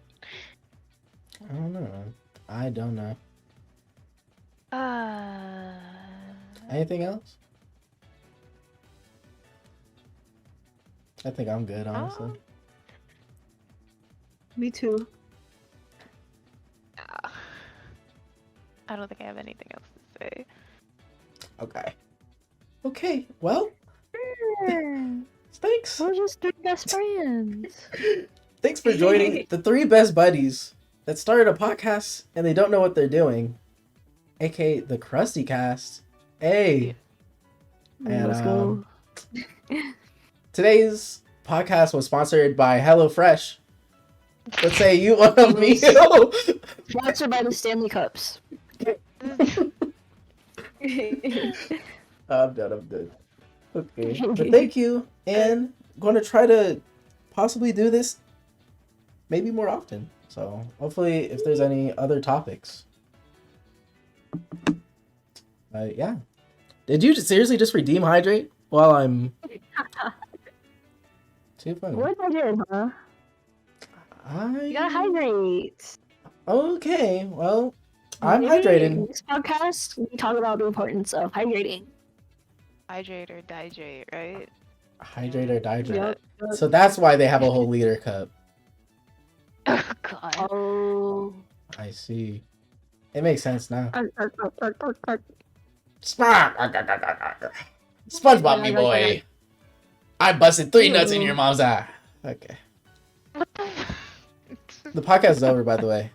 Speaker 1: I don't know. I don't know.
Speaker 2: Uh,
Speaker 1: Anything else? I think I'm good, honestly.
Speaker 3: Me too.
Speaker 2: I don't think I have anything else to say.
Speaker 1: Okay. Okay. Well, thanks.
Speaker 3: We're just three best friends.
Speaker 1: Thanks for joining the three best buddies that started a podcast and they don't know what they're doing, aka the Krusty Cast. Hey. And
Speaker 3: Let's go.
Speaker 1: today's podcast was sponsored by HelloFresh. Let's say you want a meal.
Speaker 3: Sponsored by the Stanley Cups.
Speaker 1: I'm done. Okay. But thank you. And I'm going to try to possibly do this maybe more often. So hopefully if there's any other topics. Yeah. Did you seriously just redeem hydrate while I'm... Too funny.
Speaker 3: What I did, huh? You gotta hydrate.
Speaker 1: Okay, well, I'm
Speaker 3: Maybe
Speaker 1: hydrated.
Speaker 3: In this podcast, we talk about the importance of hydrating.
Speaker 2: Hydrate or dihydrate, right?
Speaker 1: Hydrate or dihydrate.
Speaker 3: Yep.
Speaker 1: So that's why they have a whole liter cup.
Speaker 2: Oh god.
Speaker 3: Oh.
Speaker 1: I see. It makes sense now.
Speaker 3: Oh.
Speaker 1: SpongeBob, me boy. I busted 3 nuts in your mom's eye. Okay.
Speaker 2: What the?
Speaker 1: The podcast is over, by the way.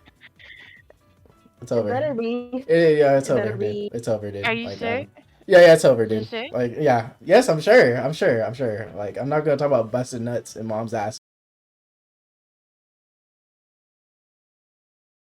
Speaker 1: It's over.
Speaker 3: Better be.
Speaker 1: Yeah, it's
Speaker 3: It
Speaker 1: over,
Speaker 3: better
Speaker 1: dude.
Speaker 3: be.
Speaker 1: It's over, dude.
Speaker 2: Are you
Speaker 1: Like,
Speaker 2: sure?
Speaker 1: yeah, it's over,
Speaker 2: You
Speaker 1: dude.
Speaker 2: sure?
Speaker 1: Like, yeah. Yes, I'm sure. Like, I'm not gonna talk about busted nuts in mom's ass.